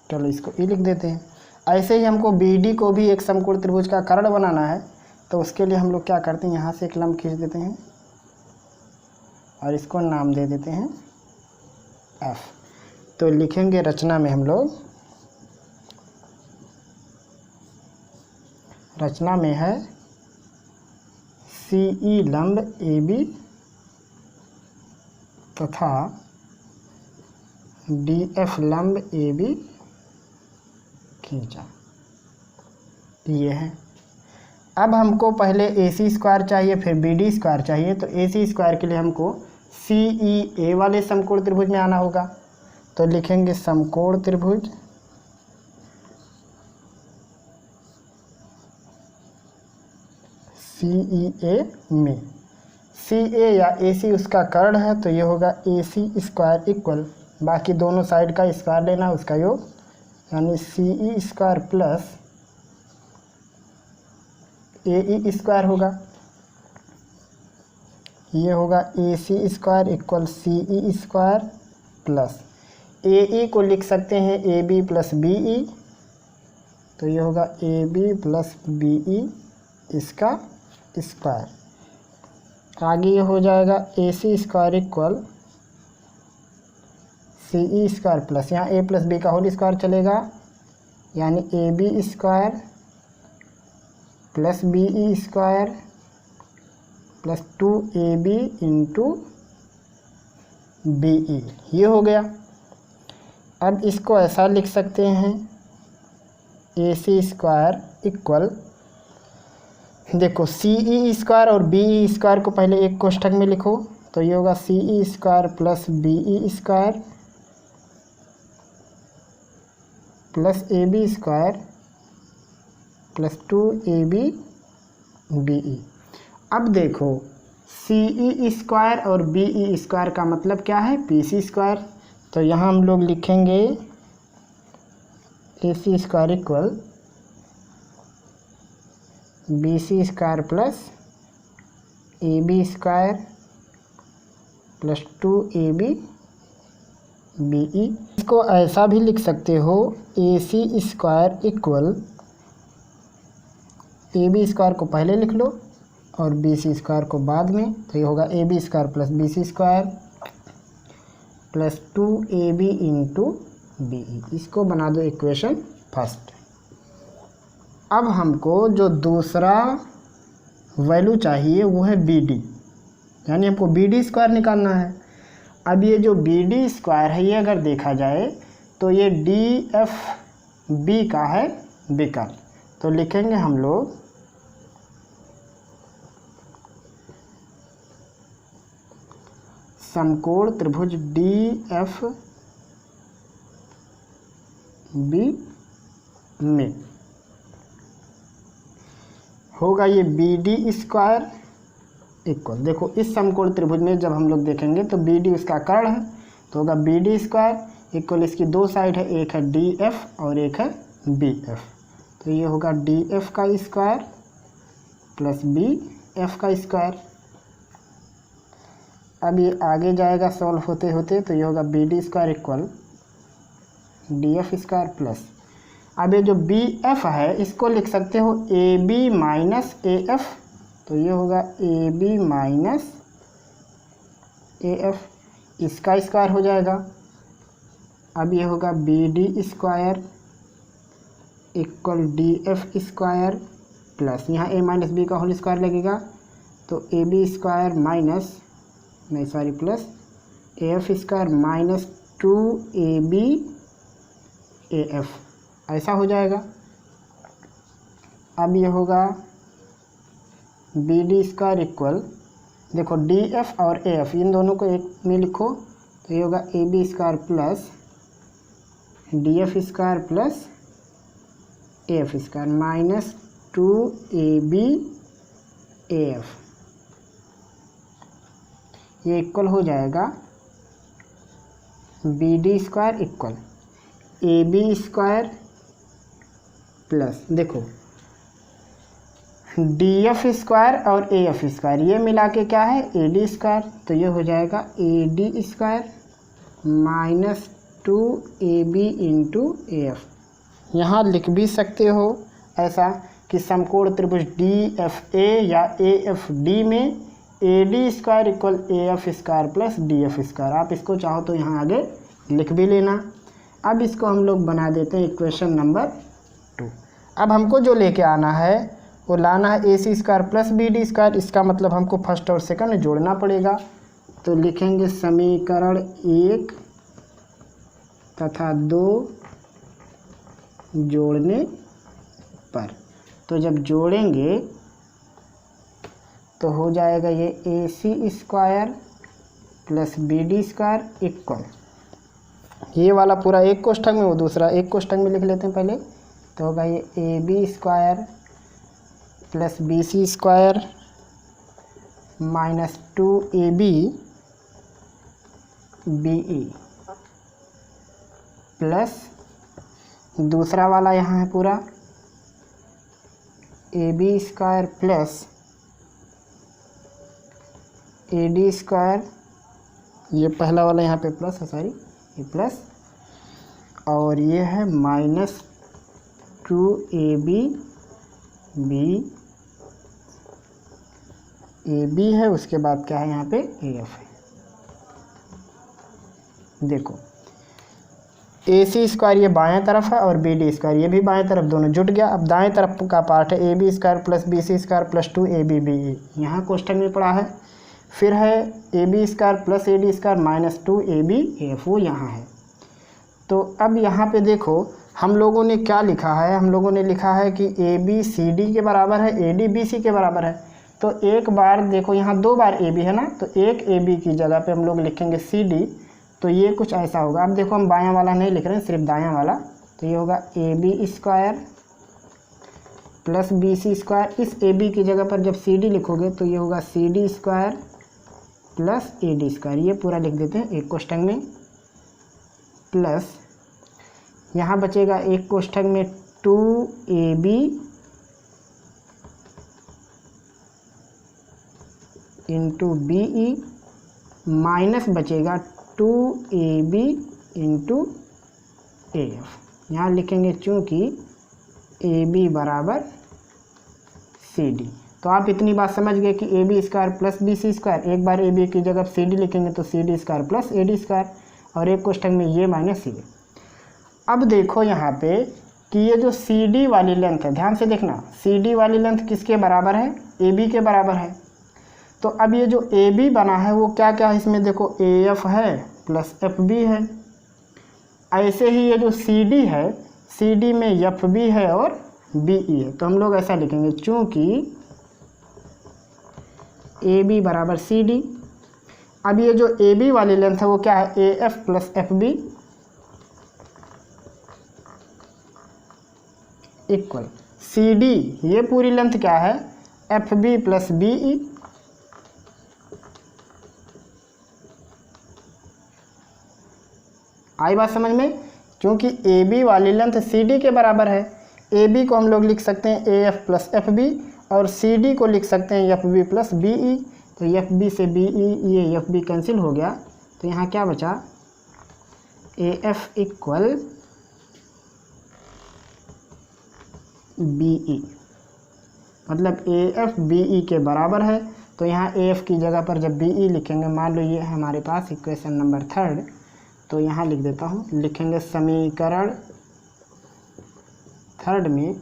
चलो इसको E लिख देते हैं। ऐसे ही हमको BD को भी एक समकोण त्रिभुज का कर्ण बनाना है, तो उसके लिए हम लोग क्या करते हैं, यहाँ से एक लंब खींच देते हैं और इसको नाम दे देते हैं F। तो लिखेंगे रचना में हम लोग, रचना में है CE लंब AB तथा DF लंब AB खींचा, ये है। अब हमको पहले AC स्क्वायर चाहिए, फिर BD स्क्वायर चाहिए। तो AC स्क्वायर के लिए हमको CEA वाले समकोण त्रिभुज में आना होगा। तो लिखेंगे समकोण त्रिभुज CEA में, CA या AC उसका कर्ण है, तो ये होगा AC स्क्वायर इक्वल, बाकी दोनों साइड का स्क्वायर लेना है उसका योग, यानी CE square plus AE square होगा। ये होगा AC square equal CE square plus AE को लिख सकते हैं AB प्लस BE, तो ये होगा AB प्लस BE इसका स्क्वायर। आगे ये हो जाएगा AC square equal CE square plus, यहाँ A प्लस B का होल स्क्वायर चलेगा, यानी AB square plus BE square plus 2AB into BE, ये हो गया। अब इसको ऐसा लिख सकते हैं AC स्क्वायर इक्वल, देखो CE स्क्वायर और BE स्क्वायर को पहले एक कोष्ठक में लिखो, तो ये होगा CE square plus BE square plus AB square plus 2AB BE। अब देखो CE स्क्वायर और BE स्क्वायर का मतलब क्या है, PC स्क्वायर। तो यहाँ हम लोग लिखेंगे AC square equal BC square plus AB square plus 2AB BE। इसको ऐसा भी लिख सकते हो AC square equal AB square को पहले लिख लो और BC स्क्वायर को बाद में, तो ये होगा AB square plus BC square plus 2AB into BE। इसको बना दो इक्वेशन फर्स्ट। अब हमको जो दूसरा वैल्यू चाहिए वो है BD, यानी हमको BD स्क्वायर निकालना है। अब ये जो BD स्क्वायर है, ये अगर देखा जाए तो ये DFB का है विकर्ण। तो लिखेंगे हम लोग समकोण त्रिभुज DFB में होगा ये BD स्क्वायर इक्वल, देखो इस समकोण त्रिभुज में जब हम लोग देखेंगे तो BD उसका कर्ण है, तो होगा BD स्क्वायर इक्वल, इसकी दो साइड है, एक है DF और एक है BF। तो ये होगा DF का स्क्वायर प्लस BF का स्क्वायर। अब ये आगे जाएगा सॉल्व होते होते, तो ये होगा BD square equal DF square plus, अब ये जो BF है इसको लिख सकते हो AB माइनस AF, तो ये होगा AB माइनस AF, इसका स्क्वायर हो जाएगा। अब ये होगा BD square equal DF square plus, यहाँ A माइनस B का होल स्क्वायर लगेगा, तो AB स्क्वायर माइनस नहीं sorry plus AF square minus 2AB AF, ऐसा हो जाएगा। अब ये होगा BD स्क्वायर इक्वल, देखो DF और AF इन दोनों को एक में लिखो, तो ये होगा AB square plus DF square plus AF square minus 2AB AF। ये इक्वल हो जाएगा B D square equal A B square plus, देखो डी एफ स्क्वायर और ए एफ स्क्वायर ये मिला के क्या है ए डी स्क्वायर, तो ये हो जाएगा ए D square minus 2ab into A F. यहाँ लिख भी सकते हो ऐसा कि समकोण त्रिभुज डी एफ ए या ए एफ डी में A D square equal A F square plus D F square. आप इसको चाहो तो यहाँ आगे लिख भी लेना। अब इसको हम लोग बना देते हैं इक्वेशन नंबर 2। अब हमको जो लेके आना है वो लाना है A C square plus B D square. इसका मतलब हमको फर्स्ट और सेकंड जोड़ना पड़ेगा, तो लिखेंगे समीकरण 1 तथा 2 जोड़ने पर। तो जब जोड़ेंगे तो हो जाएगा ये A C square plus B D square equal, ये वाला पूरा एक कोष्ठक में वो दूसरा एक कोष्ठक में लिख लेते हैं पहले। तो होगा ये A B square plus B C square minus 2ab B E plus दूसरा वाला यहाँ है पूरा A B square plus A D square, ये पहला वाला यहाँ पे प्लस है, सॉरी ये प्लस, और ये है minus 2ab B A B है, उसके बाद क्या है यहाँ पे ए एफ है। देखो ए सी स्क्वायर ये बाएं तरफ है और बी डी स्क्वायर ये भी बाएं तरफ, दोनों जुट गया। अब दाएं तरफ का पार्ट है A B square plus B C square plus 2ab B E, यहाँ कोष्ठक में पड़ा है। फिर है A B square plus A D square minus 2ab F, वो यहाँ है। तो अब यहाँ पे देखो हम लोगों ने क्या लिखा है, हम लोगों ने लिखा है कि ए बी सी डी के बराबर है, ए डी बी सी के बराबर है। तो एक बार देखो यहाँ 2 बार ए बी है ना, तो एक ए बी की जगह पे हम लोग लिखेंगे सी डी, तो ये कुछ ऐसा होगा। अब देखो हम बायां वाला नहीं लिख रहे हैं, सिर्फ दायां वाला, तो ये होगा A B square plus B C square. इस ए बी की जगह पर जब सी डी लिखोगे तो ये होगा C D square plus A D square, ये पूरा लिख देते हैं एक कोष्ठक में, प्लस यहाँ बचेगा एक कोष्ठक में 2ab into B E minus बचेगा 2ab इंटू ए एफ। यहाँ लिखेंगे चूँकि ए बी बराबर सी डी। तो आप इतनी बात समझ गए कि A B square plus B C square, एक बार ए बी की जगह सी डी लिखेंगे तो C D square plus A D square, और एक कोष्ठक में ये माइनस सी डी। अब देखो यहाँ पे कि ये जो सी डी वाली लेंथ है, ध्यान से देखना, सी डी वाली लेंथ किसके बराबर है, ए बी के बराबर है। तो अब ये जो ए बी बना है वो क्या क्या है इसमें, देखो ए एफ है प्लस एफ बी है। ऐसे ही ये जो सी डी है, सी डी में एफ बी है और बी ई है। तो हम लोग ऐसा लिखेंगे चूँकि ए बी बराबर सी डी। अब ये जो ए बी वाली लेंथ है वो क्या है, A F plus F B equal C D, ये पूरी लेंथ क्या है, F B plus B E. आई बात समझ में, क्योंकि ए बी वाली लेंथ सी डी के बराबर है। ए बी को हम लोग लिख सकते हैं A F plus F B, और सी डी को लिख सकते हैं F B plus B E. तो एफ बी से बी ई, ये एफ बी कैंसिल हो गया, तो यहाँ क्या बचा, A F equal B E, मतलब ए एफ बी ई के बराबर है। तो यहाँ ए एफ की जगह पर जब बी ई लिखेंगे, मान लो ये है हमारे पास इक्वेशन नंबर 3, तो यहाँ लिख देता हूँ, लिखेंगे समीकरण 3 में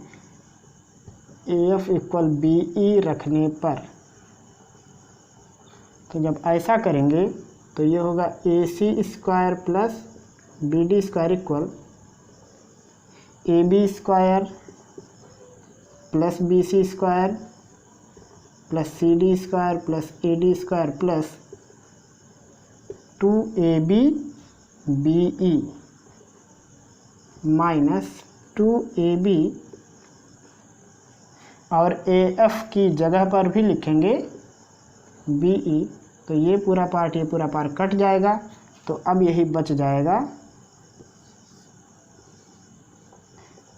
A F equal B E रखने पर, तो जब ऐसा करेंगे तो ये होगा A C square plus B D square equal A B square plus B C square plus C D square plus A D square plus 2ab B E minus 2ab, और ए एफ की जगह पर भी लिखेंगे बी ई, तो ये पूरा पार्ट कट जाएगा। तो अब यही बच जाएगा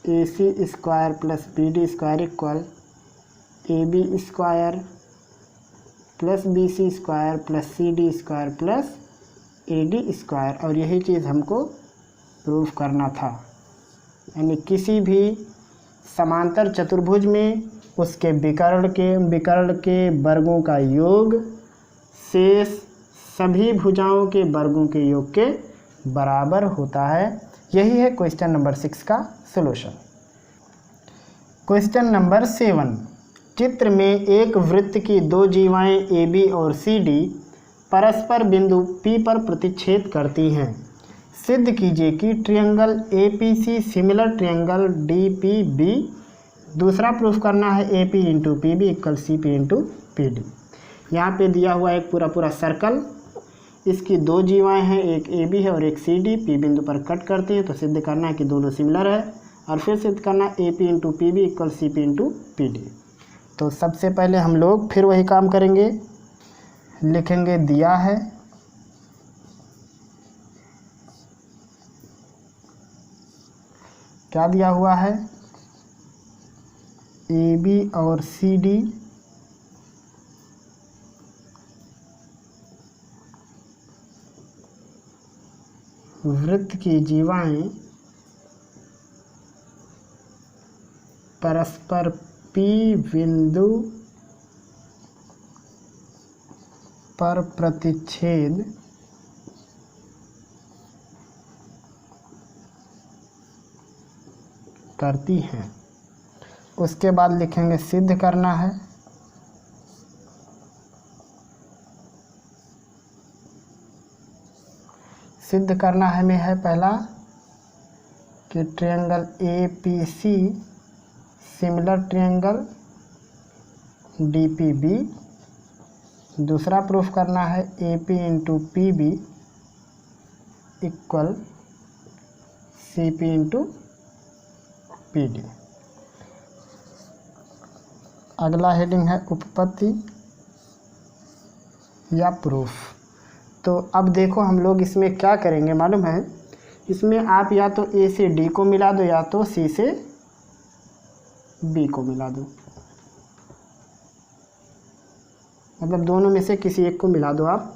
AC square plus BD square equal AB square plus BC square plus CD square plus AD square. और यही चीज़ हमको प्रूव करना था, यानी किसी भी समांतर चतुर्भुज में उसके विकर्ण के वर्गों का योग शेष सभी भुजाओं के वर्गों के योग के बराबर होता है। यही है क्वेश्चन नंबर 6 का सॉल्यूशन। क्वेश्चन नंबर 7, चित्र में एक वृत्त की दो जीवाएं AB और CD परस्पर बिंदु P पर प्रतिच्छेद करती हैं। सिद्ध कीजिए कि triangle APC similar triangle DPB। दूसरा प्रूफ करना है AP into PB equal CP into PD। यहाँ पे दिया हुआ एक पूरा सर्कल, इसकी दो जीवाएं हैं, एक AB है और एक CD, P बिंदु पर कट करती है। तो सिद्ध करना है कि दोनों सिमिलर है, और फिर सिद्ध करना है AP into PB equal CP into PD। तो सबसे पहले हम लोग फिर वही काम करेंगे, लिखेंगे दिया है क्या दिया हुआ है, AB और CD वृत्त की जीवाएं परस्पर P बिंदु पर प्रतिच्छेद करती हैं। उसके बाद लिखेंगे सिद्ध करना है। सिद्ध करना है में है पहला कि triangle APC similar triangle DPB। दूसरा प्रूफ करना है AP into PB equal CP into PD। अगला हेडिंग है उपपत्ति या प्रूफ। तो अब देखो हम लोग इसमें क्या करेंगे मालूम है, इसमें आप या तो A से D को मिला दो या तो C से B को मिला दो, मतलब दोनों में से किसी एक को मिला दो आप।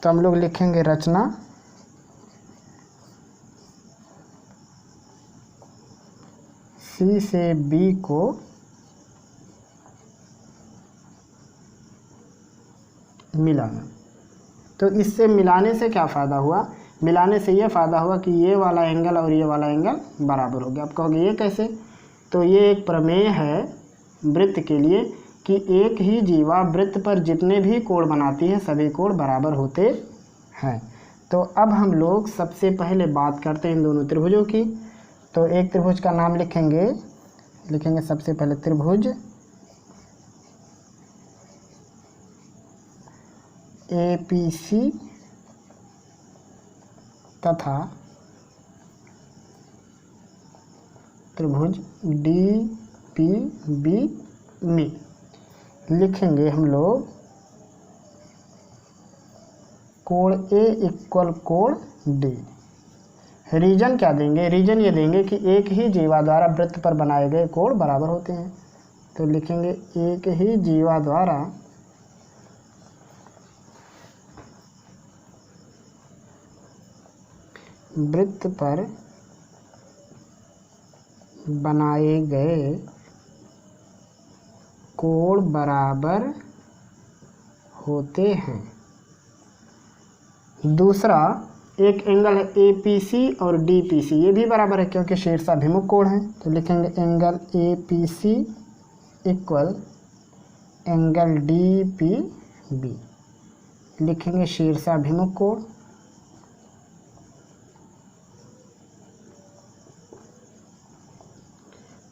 तो हम लोग लिखेंगे रचना C से B को मिलाना। तो इससे मिलाने से क्या फ़ायदा हुआ, मिलाने से ये फ़ायदा हुआ कि ये वाला एंगल और ये वाला एंगल बराबर हो गया। आप कहोगे ये कैसे, तो ये एक प्रमेय है वृत्त के लिए कि एक ही जीवा वृत्त पर जितने भी कोण बनाती है सभी कोण बराबर होते हैं। तो अब हम लोग सबसे पहले बात करते हैं इन दोनों त्रिभुजों की। तो एक त्रिभुज का नाम लिखेंगे सबसे पहले त्रिभुज APC तथा त्रिभुज DPB में लिखेंगे हम लोग कोण A इक्वल कोण D। रीजन क्या देंगे, रीजन ये देंगे कि एक ही जीवा द्वारा वृत्त पर बनाए गए कोण बराबर होते हैं। तो लिखेंगे एक ही जीवा द्वारा वृत्त पर बनाए गए कोण बराबर होते हैं। दूसरा एक एंगल है APC और DPC, ये भी बराबर है क्योंकि शीर्षाभिमुख कोण है। तो लिखेंगे angle APC equal angle DPB। लिखेंगे शीर्षाभिमुख कोण।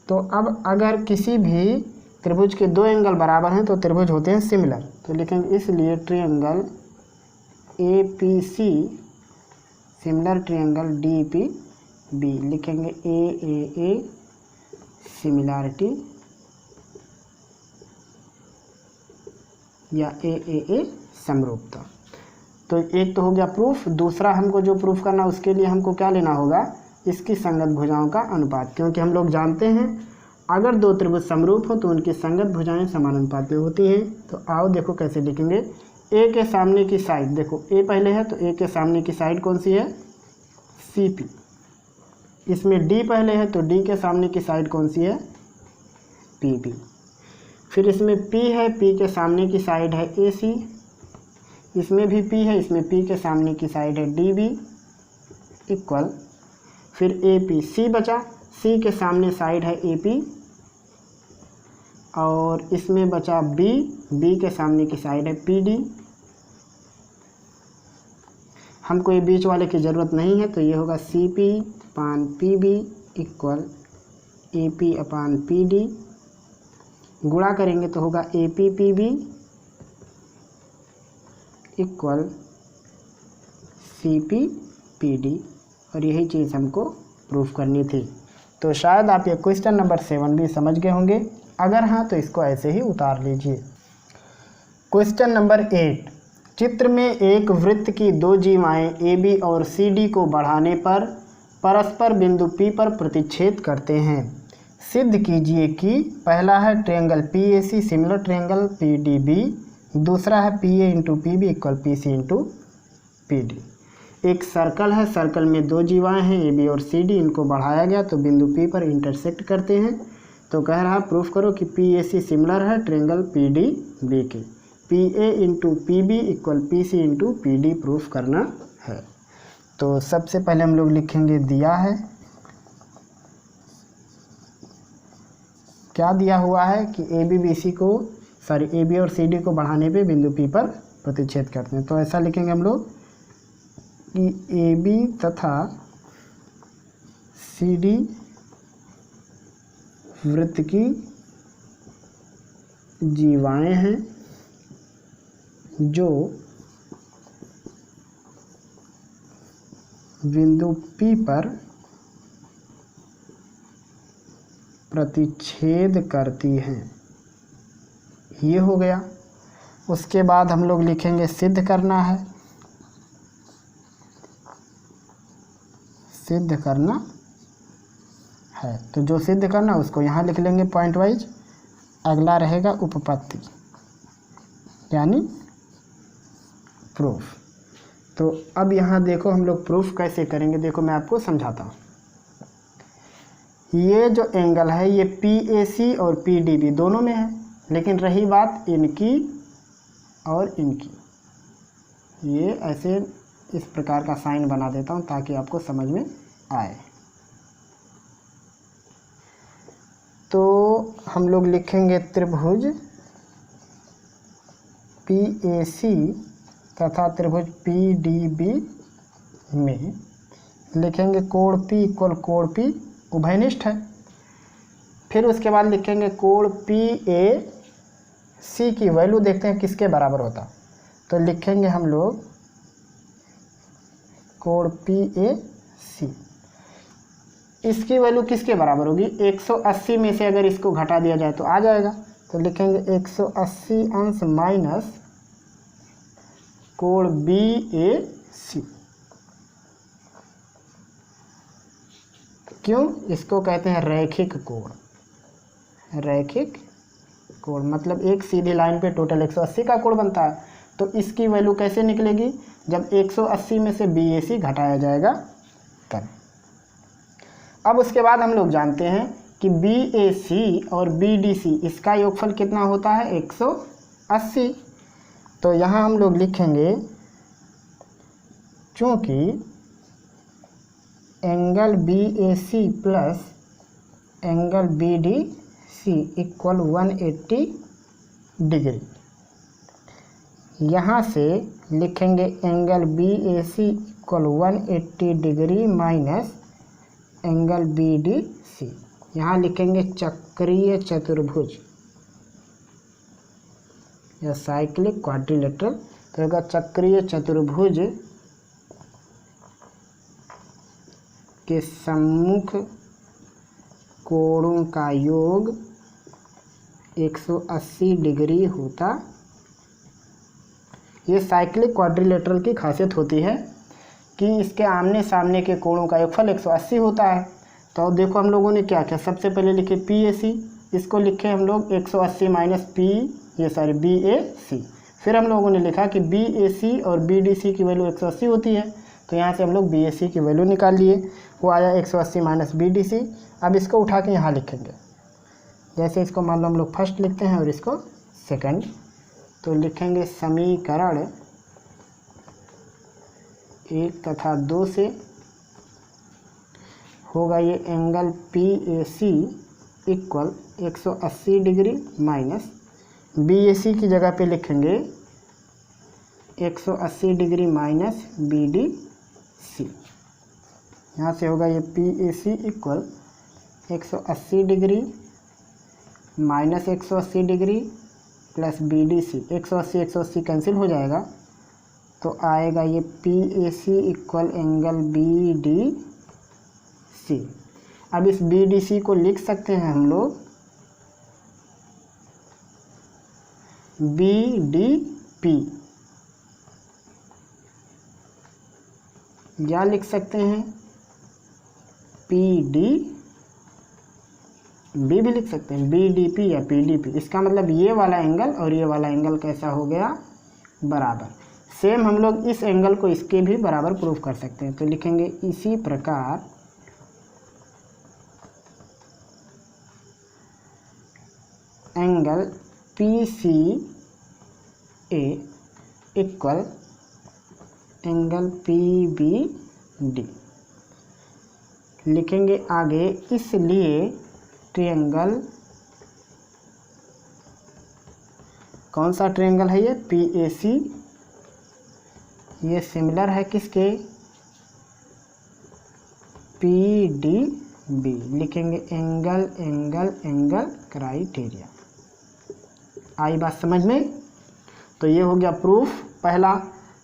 तो अब अगर किसी भी त्रिभुज के दो एंगल बराबर हैं तो त्रिभुज होते हैं सिमिलर। तो लिखेंगे इसलिए triangle APC similar triangle DPB। लिखेंगे AAA सिमिलैरिटी या AAA समरूपता। तो एक तो हो गया प्रूफ, दूसरा हमको जो प्रूफ करना उसके लिए हमको क्या लेना होगा, इसकी संगत भुजाओं का अनुपात, क्योंकि हम लोग जानते हैं अगर दो त्रिभुज समरूप हो तो उनकी संगत भुजाएं समान अनुपात में होती हैं। तो आओ देखो कैसे लिखेंगे। ए के सामने की साइड, देखो ए पहले है तो ए के सामने की साइड कौन सी है, सी पी। इसमें डी पहले है तो डी के सामने की साइड कौन सी है, पी बी। फिर इसमें पी है, पी के सामने की साइड है ए सी। इसमें भी पी है, इसमें पी के सामने की साइड है डी बी इक्वल, फिर ए पी, सी बचा, सी के सामने साइड है ए पी, और इसमें बचा बी, बी के सामने की साइड है पी डी। हमको ये बीच वाले की ज़रूरत नहीं है तो ये होगा C P upon P B equal A P upon P D. गुणा करेंगे तो होगा A P P B equal C P P D, और यही चीज़ हमको प्रूफ करनी थी। तो शायद आप ये क्वेश्चन नंबर 7 भी समझ गए होंगे, अगर हाँ तो इसको ऐसे ही उतार लीजिए। क्वेश्चन नंबर 8, चित्र में एक वृत्त की दो जीवाएँ ए बी और सी डी को बढ़ाने पर परस्पर बिंदु P पर प्रतिच्छेद करते हैं। सिद्ध कीजिए कि पहला है triangle P A C similar triangle P D B, दूसरा है P A into P B equal P C into P D. एक सर्कल है, सर्कल में दो जीवाएँ हैं ए बी और सी डी, इनको बढ़ाया गया तो बिंदु P पर इंटरसेक्ट करते हैं। तो कह रहा प्रूफ करो कि पी ए सी सिमिलर है ट्रायंगल पी डी बी के, P A into P B equal P C into P D proof करना है। तो सबसे पहले हम लोग लिखेंगे दिया है, क्या दिया हुआ है कि ए बी बी सी को ए बी और सी डी को बढ़ाने पे बिंदु P पर प्रतिच्छेद करते हैं। तो ऐसा लिखेंगे हम लोग कि ए बी तथा सी डी वृत्त की जीवाएं हैं जो बिंदु P पर प्रतिच्छेद करती हैं। ये हो गया। उसके बाद हम लोग लिखेंगे सिद्ध करना है, सिद्ध करना है। तो जो सिद्ध करना उसको यहाँ लिख लेंगे पॉइंट वाइज। अगला रहेगा उपपत्ति यानी प्रूफ। तो अब यहाँ देखो हम लोग प्रूफ कैसे करेंगे, देखो मैं आपको समझाता हूँ। ये जो एंगल है ये पी ए सी और पी डी बी दोनों में है, लेकिन रही बात इनकी और इनकी, ये ऐसे इस प्रकार का साइन बना देता हूँ ताकि आपको समझ में आए। तो हम लोग लिखेंगे त्रिभुज पी ए सी तथा त्रिभुज पी डी बी में लिखेंगे कोण P इक्वल कोण P उभयनिष्ठ है। फिर उसके बाद लिखेंगे कोण पी ए सी की वैल्यू देखते हैं किसके बराबर होता। तो लिखेंगे हम लोग कोण पी ए सी, इसकी वैल्यू किसके बराबर होगी, 180 में से अगर इसको घटा दिया जाए तो आ जाएगा। तो लिखेंगे 180 अंश माइनस कोण बी ए सी। क्यों, इसको कहते हैं रैखिक कोण। रैखिक कोण मतलब एक सीधी लाइन पे टोटल 180 का कोण बनता है। तो इसकी वैल्यू कैसे निकलेगी, जब 180 में से बी ए सी घटाया जाएगा तब। अब उसके बाद हम लोग जानते हैं कि बी ए सी और बी डी सी इसका योगफल कितना होता है, 180। तो यहाँ हम लोग लिखेंगे चूँकि angle B A C plus angle B D C equal 180 degree, यहाँ से लिखेंगे angle B A C equal 180 degree minus angle B D C. यहाँ लिखेंगे चक्रीय चतुर्भुज या साइक्लिक क्वाड्रिलेटरल। तो होगा चक्रीय चतुर्भुज के सम्मुख कोणों का योग 180 डिग्री होता ये साइक्लिक क्वाड्रिलेटरल की खासियत होती है कि इसके आमने सामने के कोणों का योगफल 180 होता है। तो देखो हम लोगों ने क्या किया, सबसे पहले लिखे PAC, इसको लिखे हम लोग 180 माइनस BAC। फिर हम लोगों ने लिखा कि BAC और BDC की वैल्यू 180 होती है, तो यहाँ से हम लोग BAC की वैल्यू निकाल लिए, वो आया 180 माइनस BDC। अब इसको उठा के यहाँ लिखेंगे, जैसे इसको मान लो हम लोग फर्स्ट लिखते हैं और इसको सेकंड, तो लिखेंगे समीकरण 1 तथा 2 से होगा ये angle PAC equal 180 degree minus BAC की जगह पे लिखेंगे 180 डिग्री माइनस BDC। यहाँ से होगा ये PAC equal 180 degree minus 180 degree plus BDC। 180 cancel हो जाएगा, तो आएगा ये PAC इक्वल एंगल BDC। अब इस BDC को लिख सकते हैं हम लोग BDP, या लिख सकते हैं PDB भी लिख सकते हैं, BDP या PDP। इसका मतलब ये वाला एंगल और ये वाला एंगल कैसा हो गया, बराबर। सेम हम लोग इस एंगल को इसके भी बराबर प्रूफ कर सकते हैं, तो लिखेंगे इसी प्रकार angle PCA equal angle PBD। लिखेंगे आगे, इसलिए ट्रायंगल, कौन सा ट्रायंगल है ये, PAC, ये सिमिलर है किसके, PDB। लिखेंगे एंगल एंगल एंगल क्राइटेरिया। आई बात समझ में? तो ये हो गया प्रूफ पहला।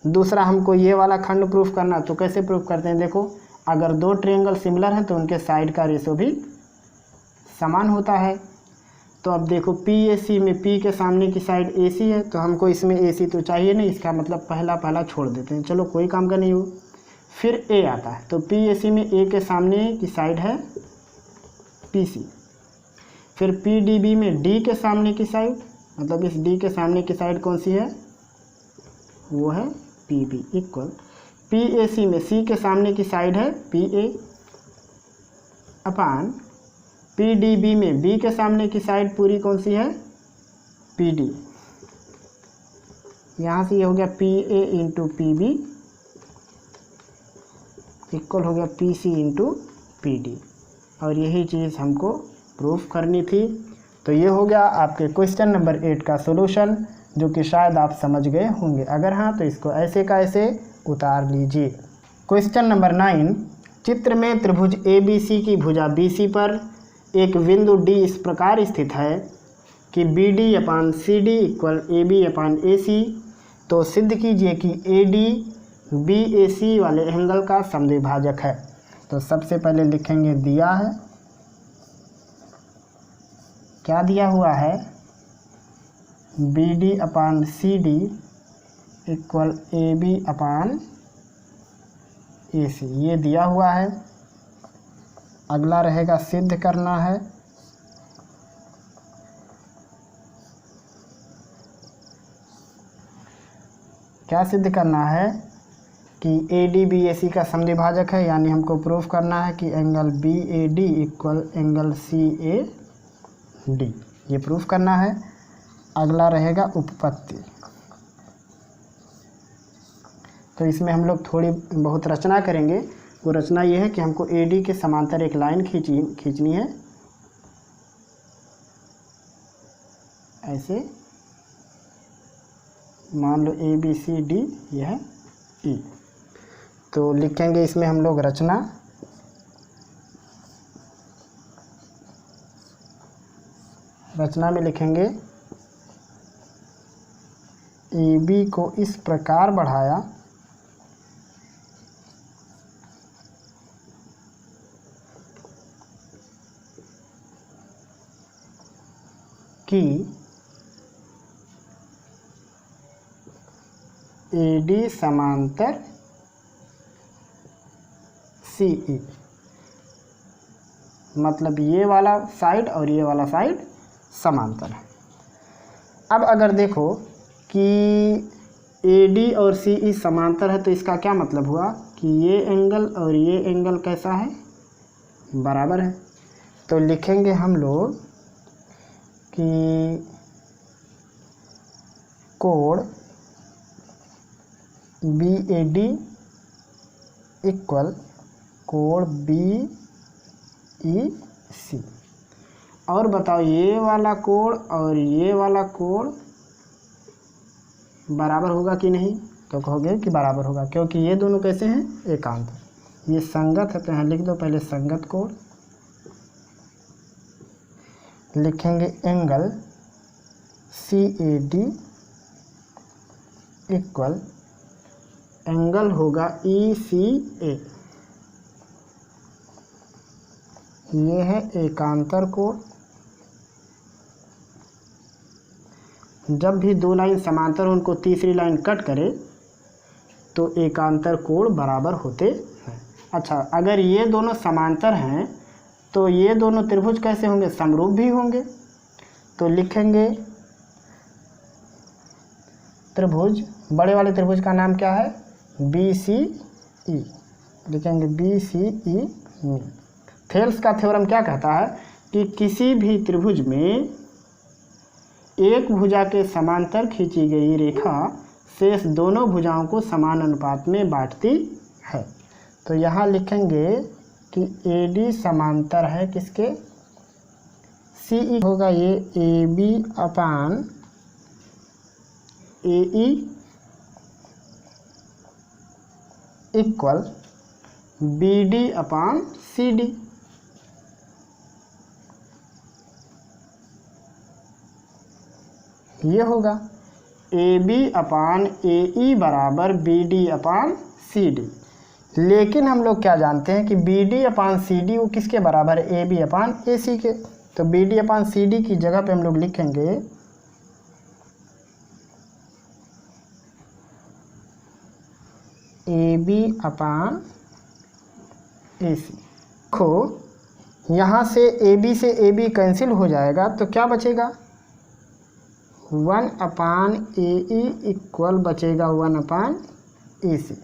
दूसरा हमको ये वाला खंड प्रूफ करना, तो कैसे प्रूफ करते हैं, देखो अगर दो ट्रायंगल सिमिलर हैं तो उनके साइड का रेशो भी समान होता है। तो अब देखो PAC में P के सामने की साइड AC है, तो हमको इसमें AC तो चाहिए नहीं, इसका मतलब पहला छोड़ देते हैं, चलो कोई काम का नहीं हो। फिर A आता है, तो PAC में A के सामने की साइड है PC। फिर PDB में D के सामने की साइड, मतलब इस D के सामने की साइड कौन सी है, वो है PB इक्वल PAC में C के सामने की साइड है PA अपान PDB में B के सामने की साइड पूरी कौन सी है, PD। यहाँ से ये हो गया PA इंटू PB इक्वल हो गया PC इंटू PD, और यही चीज़ हमको प्रूफ करनी थी। तो ये हो गया आपके क्वेश्चन नंबर 8 का सॉल्यूशन, जो कि शायद आप समझ गए होंगे। अगर हाँ तो इसको ऐसे का ऐसे उतार लीजिए। क्वेश्चन नंबर 9, चित्र में त्रिभुज ABC की भुजा BC पर एक बिंदु D इस प्रकार स्थित है कि BD अपान CD इक्वल AB अपान AC। तो सिद्ध कीजिए कि AD BAC वाले एंगल का समद्विभाजक है। तो सबसे पहले लिखेंगे, दिया है, क्या दिया हुआ है, BD अपान CD इक्वल AB अपान AC, ये दिया हुआ है। अगला रहेगा सिद्ध करना है। क्या सिद्ध करना है कि AD BAC का समद्विभाजक है, यानी हमको प्रूफ करना है कि angle BAD equal angle CAD, ये प्रूफ करना है। अगला रहेगा उपपत्ति। तो इसमें हम लोग थोड़ी बहुत रचना करेंगे। वो रचना ये है कि हमको AD के समांतर एक लाइन खींचनी है, ऐसे मान लो ABCD, यह है E। तो लिखेंगे इसमें हम लोग रचना, में लिखेंगे AB को इस प्रकार बढ़ाया कि AD समांतर CE, मतलब ये वाला साइड और ये वाला साइड समांतर है। अब अगर देखो कि AD और CE समांतर है तो इसका क्या मतलब हुआ कि ये एंगल और ये एंगल कैसा है, बराबर है। तो लिखेंगे हम लोग कि कोण BAD इक्वल कोण BEC। और बताओ ये वाला कोण और ये वाला कोण बराबर होगा कि नहीं, तो कहोगे कि बराबर होगा, क्योंकि ये दोनों कैसे हैं, एकांत। ये संगत है तो यहाँ लिख दो पहले संगत कोण, लिखेंगे एंगल CAD इक्वल एंगल होगा ECA, ये है एकांतर कोण। जब भी दो लाइन समांतर उनको तीसरी लाइन कट करे तो एकांतर कोण बराबर होते हैं। अच्छा, अगर ये दोनों समांतर हैं तो ये दोनों त्रिभुज कैसे होंगे, समरूप भी होंगे। तो लिखेंगे त्रिभुज, बड़े वाले त्रिभुज का नाम क्या है, BCE, लिखेंगे BCE। थेल्स का थ्योरम क्या कहता है कि किसी भी त्रिभुज में एक भुजा के समांतर खींची गई रेखा शेष दोनों भुजाओं को समान अनुपात में बांटती है। तो यहाँ लिखेंगे कि AD समांतर है किसके, CE होगा ये AB अपान AE इक्वल BD अपान CD। ये होगा AB अपान AE बराबर BD अपान CD। लेकिन हम लोग क्या जानते हैं कि BD अपान CD वो किसके बराबर है, AB अपान AC के। तो BD अपान CD की जगह पे हम लोग लिखेंगे AB अपान AC। देखो यहाँ से AB से AB कैंसिल हो जाएगा तो क्या बचेगा, 1 अपान AE इक्वल बचेगा 1 अपान AC।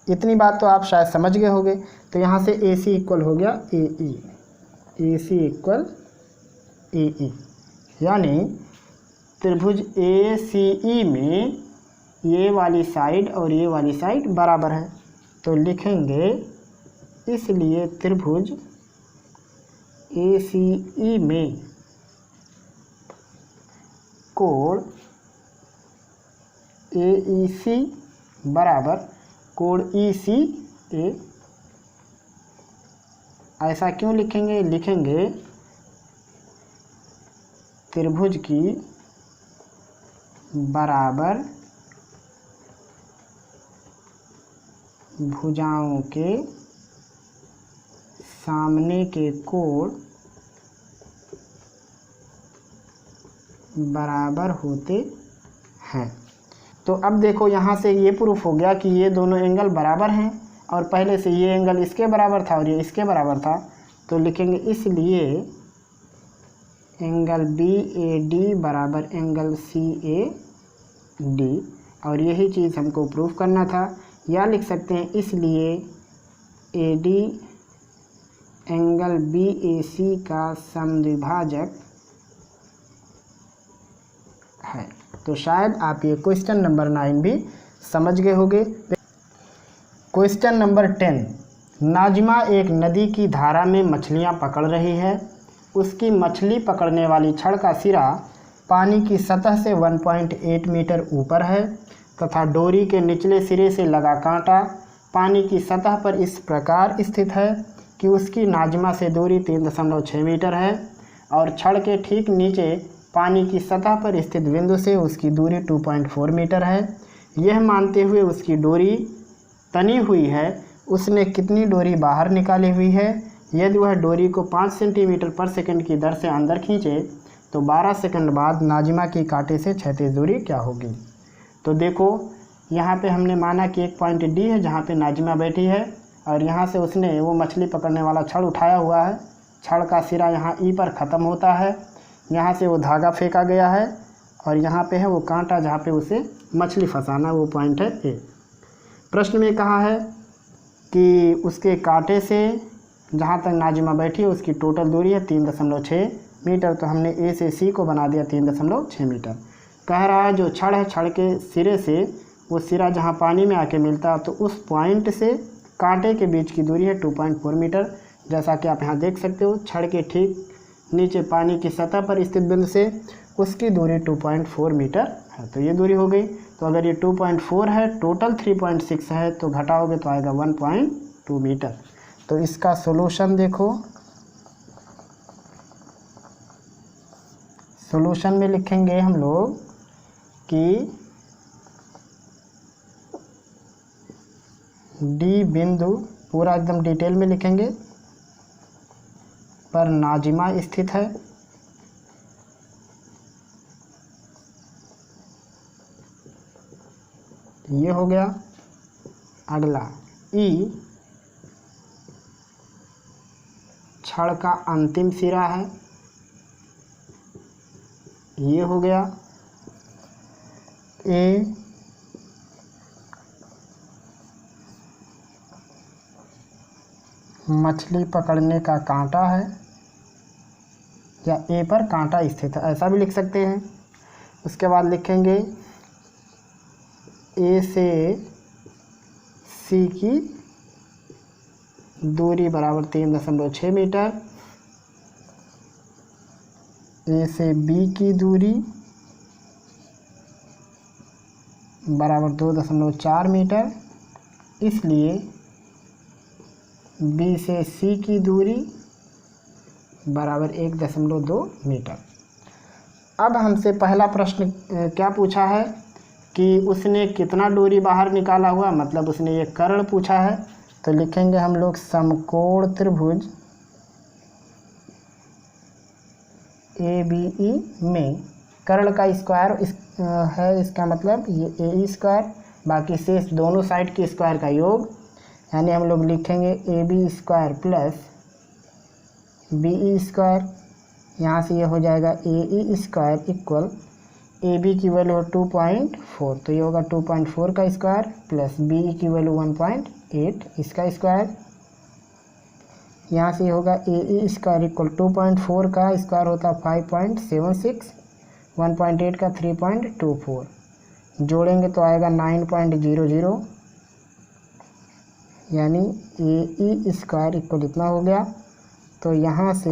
इतनी बात तो आप शायद समझ गए होंगे। तो यहाँ से AC इक्वल हो गया AE, AC इक्वल AE, यानी त्रिभुज ACE में ये वाली साइड और ये वाली साइड बराबर है। तो लिखेंगे इसलिए त्रिभुज ACE में कोण AEC बराबर कोण ECA। ऐसा क्यों लिखेंगे, लिखेंगे त्रिभुज की बराबर भुजाओं के सामने के कोण बराबर होते हैं। तो अब देखो यहाँ से ये प्रूफ हो गया कि ये दोनों एंगल बराबर हैं और पहले से ये एंगल इसके बराबर था और ये इसके बराबर था। तो लिखेंगे इसलिए एंगल BAD बराबर एंगल CAD, और यही चीज़ हमको प्रूफ करना था। या लिख सकते हैं इसलिए AD एंगल BAC का समद्विभाजक है। तो शायद आप ये क्वेश्चन नंबर 9 भी समझ गए होंगे। क्वेश्चन नंबर 10, नाजिमा एक नदी की धारा में मछलियां पकड़ रही है। उसकी मछली पकड़ने वाली छड़ का सिरा पानी की सतह से 1.8 मीटर ऊपर है तथा डोरी के निचले सिरे से लगा कांटा पानी की सतह पर इस प्रकार स्थित है कि उसकी नाजिमा से दूरी 3.6 मीटर है और छड़ के ठीक नीचे पानी की सतह पर स्थित बिंदु से उसकी दूरी 2.4 मीटर है। यह मानते हुए उसकी डोरी तनी हुई है, उसने कितनी डोरी बाहर निकाली हुई है। यदि वह डोरी को 5 सेंटीमीटर पर सेकंड की दर से अंदर खींचे तो 12 सेकंड बाद नाजिमा की कांटे से क्षैतिज दूरी क्या होगी। तो देखो यहाँ पे हमने माना कि एक पॉइंट डी है जहाँ पे नाजिमा बैठी है और यहाँ से उसने वो मछली पकड़ने वाला छड़ उठाया हुआ है। छड़ का सिरा यहाँ ई पर ख़त्म होता है, यहाँ से वो धागा फेंका गया है और यहाँ पे है वो कांटा जहाँ पे उसे मछली फंसाना, वो पॉइंट है ए। प्रश्न में कहा है कि उसके कांटे से जहाँ तक नाजिमा बैठी है उसकी टोटल दूरी है 3.6 मीटर। तो हमने ए से सी को बना दिया 3.6 मीटर। कह रहा है जो छड़ है, छड़ के सिरे से वो सिरा जहाँ पानी में आके मिलता है तो उस पॉइंट से कांटे के बीच की दूरी है 2.4 मीटर। जैसा कि आप यहाँ देख सकते हो, छड़ के ठीक नीचे पानी की सतह पर स्थित बिंदु से उसकी दूरी 2.4 मीटर है। तो ये दूरी हो गई। तो अगर ये 2.4 है, टोटल 3.6 है, तो घटाओगे तो आएगा 1.2 मीटर। तो इसका सॉल्यूशन देखो, सॉल्यूशन में लिखेंगे हम लोग कि डी बिंदु पूरा एकदम डिटेल में लिखेंगे पर नाजिमा स्थित है। ये हो गया। अगला ई छड़ का अंतिम सिरा है, ये हो गया। ए मछली पकड़ने का कांटा है या ए पर कांटा स्थित है, ऐसा भी लिख सकते हैं। उसके बाद लिखेंगे ए से सी की दूरी बराबर 3.6 मीटर, ए से बी की दूरी बराबर 2.4 मीटर, इसलिए बी से सी की दूरी बराबर 1.2 मीटर। अब हमसे पहला प्रश्न क्या पूछा है कि उसने कितना दूरी बाहर निकाला हुआ, मतलब उसने ये कर्ण पूछा है। तो लिखेंगे हम लोग समकोण त्रिभुज ए बी ई में कर्ण का स्क्वायर है, इसका मतलब ये ए स्क्वायर बाकी शेष दोनों साइड के स्क्वायर का योग, यानी हम लोग लिखेंगे A B square plus B E square. यहाँ से ये हो जाएगा A E square equal A B की वैल्यू 2.4, तो ये होगा 2.4 का स्क्वायर प्लस बी ई की वैल्यू 1.8 इसका स्क्वायर। यहाँ से होगा ए ई स्क्वायर इक्वल 2.4 का स्क्वायर होता है 5.76, 1.8 का 3.24, जोड़ेंगे तो आएगा 9.00, यानी ए ई स्क्वायर इक्वल इतना हो गया। तो यहाँ से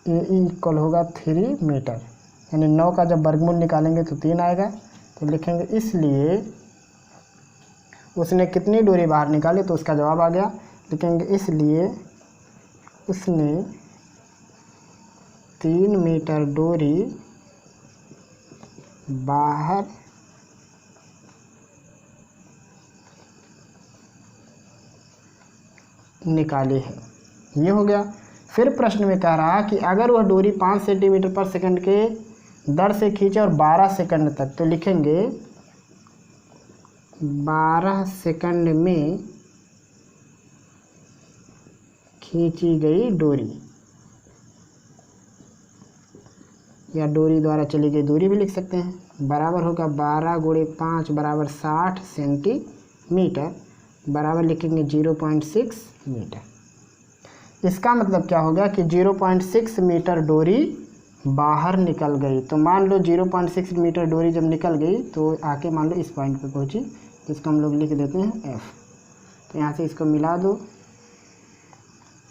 ए ई इक्वल होगा 3 मीटर, यानी 9 का जब वर्गमूल निकालेंगे तो 3 आएगा। तो लिखेंगे इसलिए उसने कितनी दूरी बाहर निकाली, तो उसका जवाब आ गया। लिखेंगे इसलिए उसने 3 मीटर दूरी बाहर निकाली है, ये हो गया। फिर प्रश्न में कह रहा कि अगर वह दूरी 5 सेंटीमीटर पर सेकंड के दर से खींचे और 12 सेकंड तक, तो लिखेंगे 12 सेकंड में खींची गई डोरी या डोरी द्वारा चली गई दूरी भी लिख सकते हैं। बराबर होगा 12 गुणे 5 बराबर 60 सेंटीमीटर, बराबर लिखेंगे 0.6 मीटर। इसका मतलब क्या हो गया कि 0.6 मीटर डोरी बाहर निकल गई। तो मान लो 0.6 मीटर डोरी जब निकल गई तो आके मान लो इस पॉइंट पे पहुंची, जिसको हम लोग लिख देते हैं एफ। तो यहाँ से इसको मिला दो,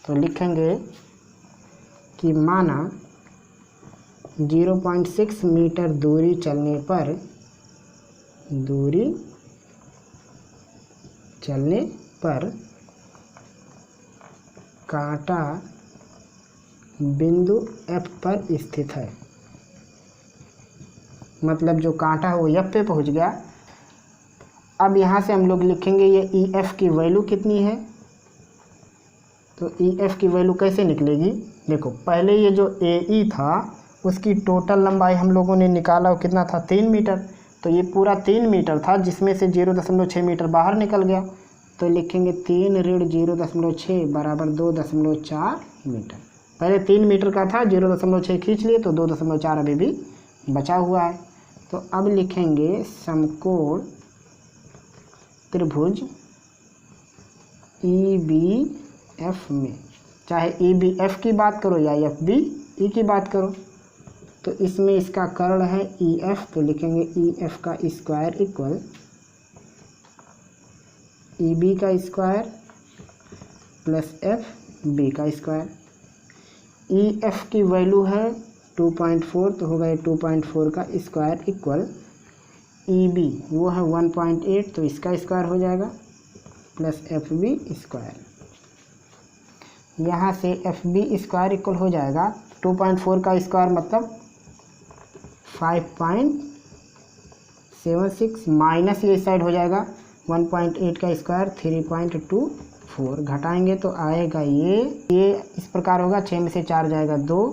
तो लिखेंगे कि माना 0.6 मीटर दूरी चलने पर कांटा बिंदु F पर स्थित है, मतलब जो कांटा है वो F पे पहुंच गया। अब यहाँ से हम लोग लिखेंगे ये EF की वैल्यू कितनी है। तो EF की वैल्यू कैसे निकलेगी, देखो पहले ये जो AE था उसकी टोटल लंबाई हम लोगों ने निकाला वो कितना था 3 मीटर। तो ये पूरा 3 मीटर था, जिसमें से 0.6 मीटर बाहर निकल गया, तो लिखेंगे 3 ऋण 0.6 बराबर 2.4 मीटर। पहले 3 मीटर का था, 0.6 खींच लिए तो 2.4 अभी भी बचा हुआ है। तो अब लिखेंगे समकोण त्रिभुज EBF में, चाहे EBF की बात करो या FBE की बात करो, तो इसमें इसका कर्ण है EF, तो लिखेंगे EF का स्क्वायर इक्वल EB का स्क्वायर प्लस FB का स्क्वायर। EF की वैल्यू है 2.4, तो होगा ये 2.4 का स्क्वायर इक्वल EB वो है 1.8, तो इसका स्क्वायर हो जाएगा प्लस FB स्क्वायर। यहाँ से FB स्क्वायर इक्वल हो जाएगा 2.4 का स्क्वायर मतलब 5.76 माइनस ये साइड हो जाएगा 1.8 का स्क्वायर 3.24, घटाएंगे तो आएगा ये इस प्रकार होगा। 6 में से 4 जाएगा 2,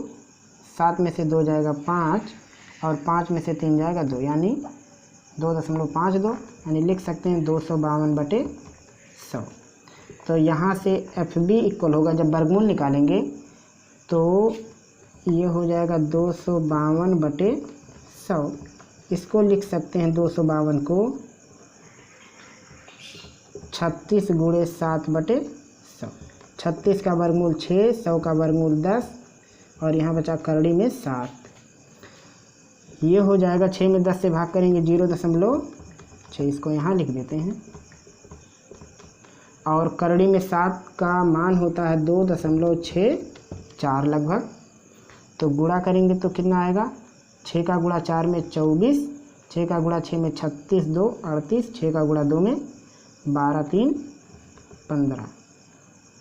7 में से 2 जाएगा 5 और 5 में से 3 जाएगा 2, यानी 2.52, यानी लिख सकते हैं 252/100। तो यहाँ से FB इक्वल होगा, जब वर्गमूल निकालेंगे तो ये हो जाएगा 252/100। इसको लिख सकते हैं 252 को 36 × 7/100। 36 का वर्गमूल 6, 100 का वर्गमूल 10 और यहाँ बचा करड़ी में 7। ये हो जाएगा 6 में 10 से भाग करेंगे 0.6, इसको यहाँ लिख देते हैं। और करड़ी में 7 का मान होता है 2.64 लगभग, तो गुणा करेंगे तो कितना आएगा, 6 का गुणा 4 में 24, 6 का गुणा 6 में 36, 2 38, 6 का गुणा 2 में 12, 3 15,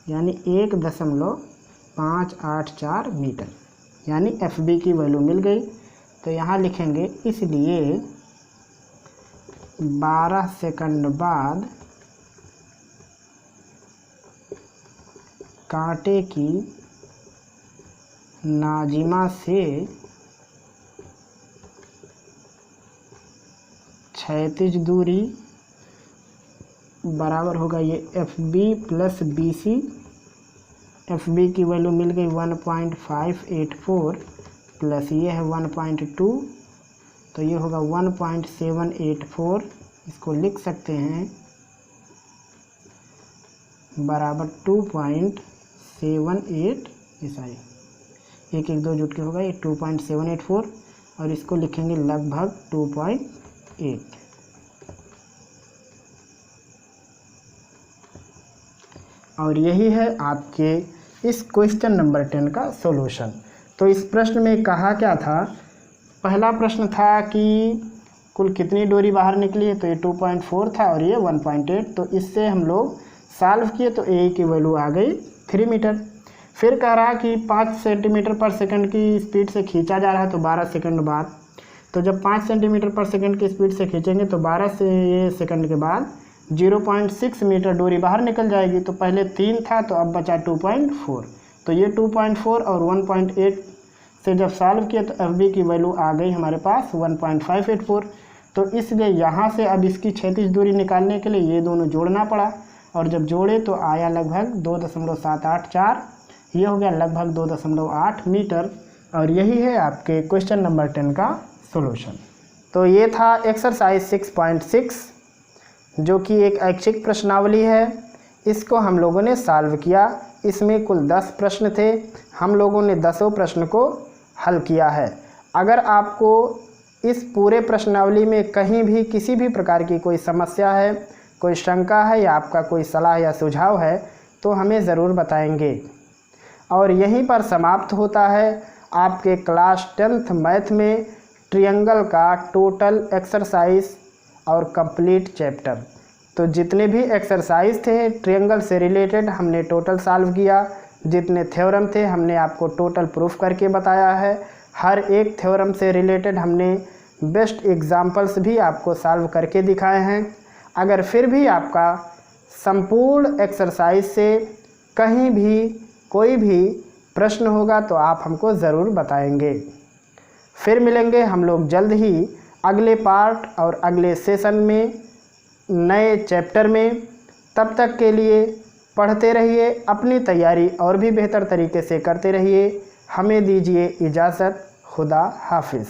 यानी 1.584 मीटर, यानी FB की वैल्यू मिल गई। तो यहाँ लिखेंगे इसलिए 12 सेकंड बाद कांटे की नाजिमा से क्षैतिज दूरी बराबर होगा ये FB प्लस BC। FB की वैल्यू मिल गई 1.584 प्लस ये है 1.2, तो ये होगा 1.784। इसको लिख सकते हैं बराबर 2.78, ईसाई 1 1 2 जुट के होगा ये 2.784 और इसको लिखेंगे लगभग 2.8। और यही है आपके इस क्वेश्चन नंबर 10 का सॉल्यूशन। तो इस प्रश्न में कहा क्या था, पहला प्रश्न था कि कुल कितनी डोरी बाहर निकली है, तो ये 2.4 था और ये 1.8, तो इससे हम लोग सॉल्व किए तो ए की वैल्यू आ गई 3 मीटर। फिर कह रहा कि 5 सेंटीमीटर पर सेकंड की स्पीड से खींचा जा रहा है, तो 12 सेकंड बाद, तो जब 5 सेंटीमीटर पर सेकंड की स्पीड से खींचेंगे तो 12 सेकंड के बाद 0.6 मीटर डोरी बाहर निकल जाएगी। तो पहले 3 था तो अब बचा 2.4, तो ये 2.4 और 1.8 से जब सॉल्व किया तो FB की वैल्यू आ गई हमारे पास 1.584। तो इसलिए यहाँ से अब इसकी क्षैतिज दूरी निकालने के लिए ये दोनों जोड़ना पड़ा, और जब जोड़े तो आया लगभग 2.784, ये हो गया लगभग 2.8 मीटर। और यही है आपके क्वेश्चन नंबर 10 का सॉल्यूशन। तो ये था एक्सरसाइज 6.6 जो कि एक ऐच्छिक प्रश्नावली है। इसको हम लोगों ने सॉल्व किया। इसमें कुल 10 प्रश्न थे, हम लोगों ने 10 प्रश्न को हल किया है। अगर आपको इस पूरे प्रश्नावली में कहीं भी किसी भी प्रकार की कोई समस्या है, कोई शंका है या आपका कोई सलाह या सुझाव है तो हमें ज़रूर बताएंगे। और यहीं पर समाप्त होता है आपके क्लास 10th मैथ में ट्रायंगल का टोटल एक्सरसाइज और कंप्लीट चैप्टर। तो जितने भी एक्सरसाइज थे ट्रायंगल से रिलेटेड हमने टोटल सॉल्व किया, जितने थ्योरम थे हमने आपको टोटल प्रूफ करके बताया है। हर एक थ्योरम से रिलेटेड हमने बेस्ट एग्जाम्पल्स भी आपको सॉल्व करके दिखाए हैं। अगर फिर भी आपका संपूर्ण एक्सरसाइज से कहीं भी कोई भी प्रश्न होगा तो आप हमको ज़रूर बताएंगे। फिर मिलेंगे हम लोग जल्द ही अगले पार्ट और अगले सेशन में नए चैप्टर में। तब तक के लिए पढ़ते रहिए, अपनी तैयारी और भी बेहतर तरीके से करते रहिए। हमें दीजिए इजाज़त। खुदा हाफिज़।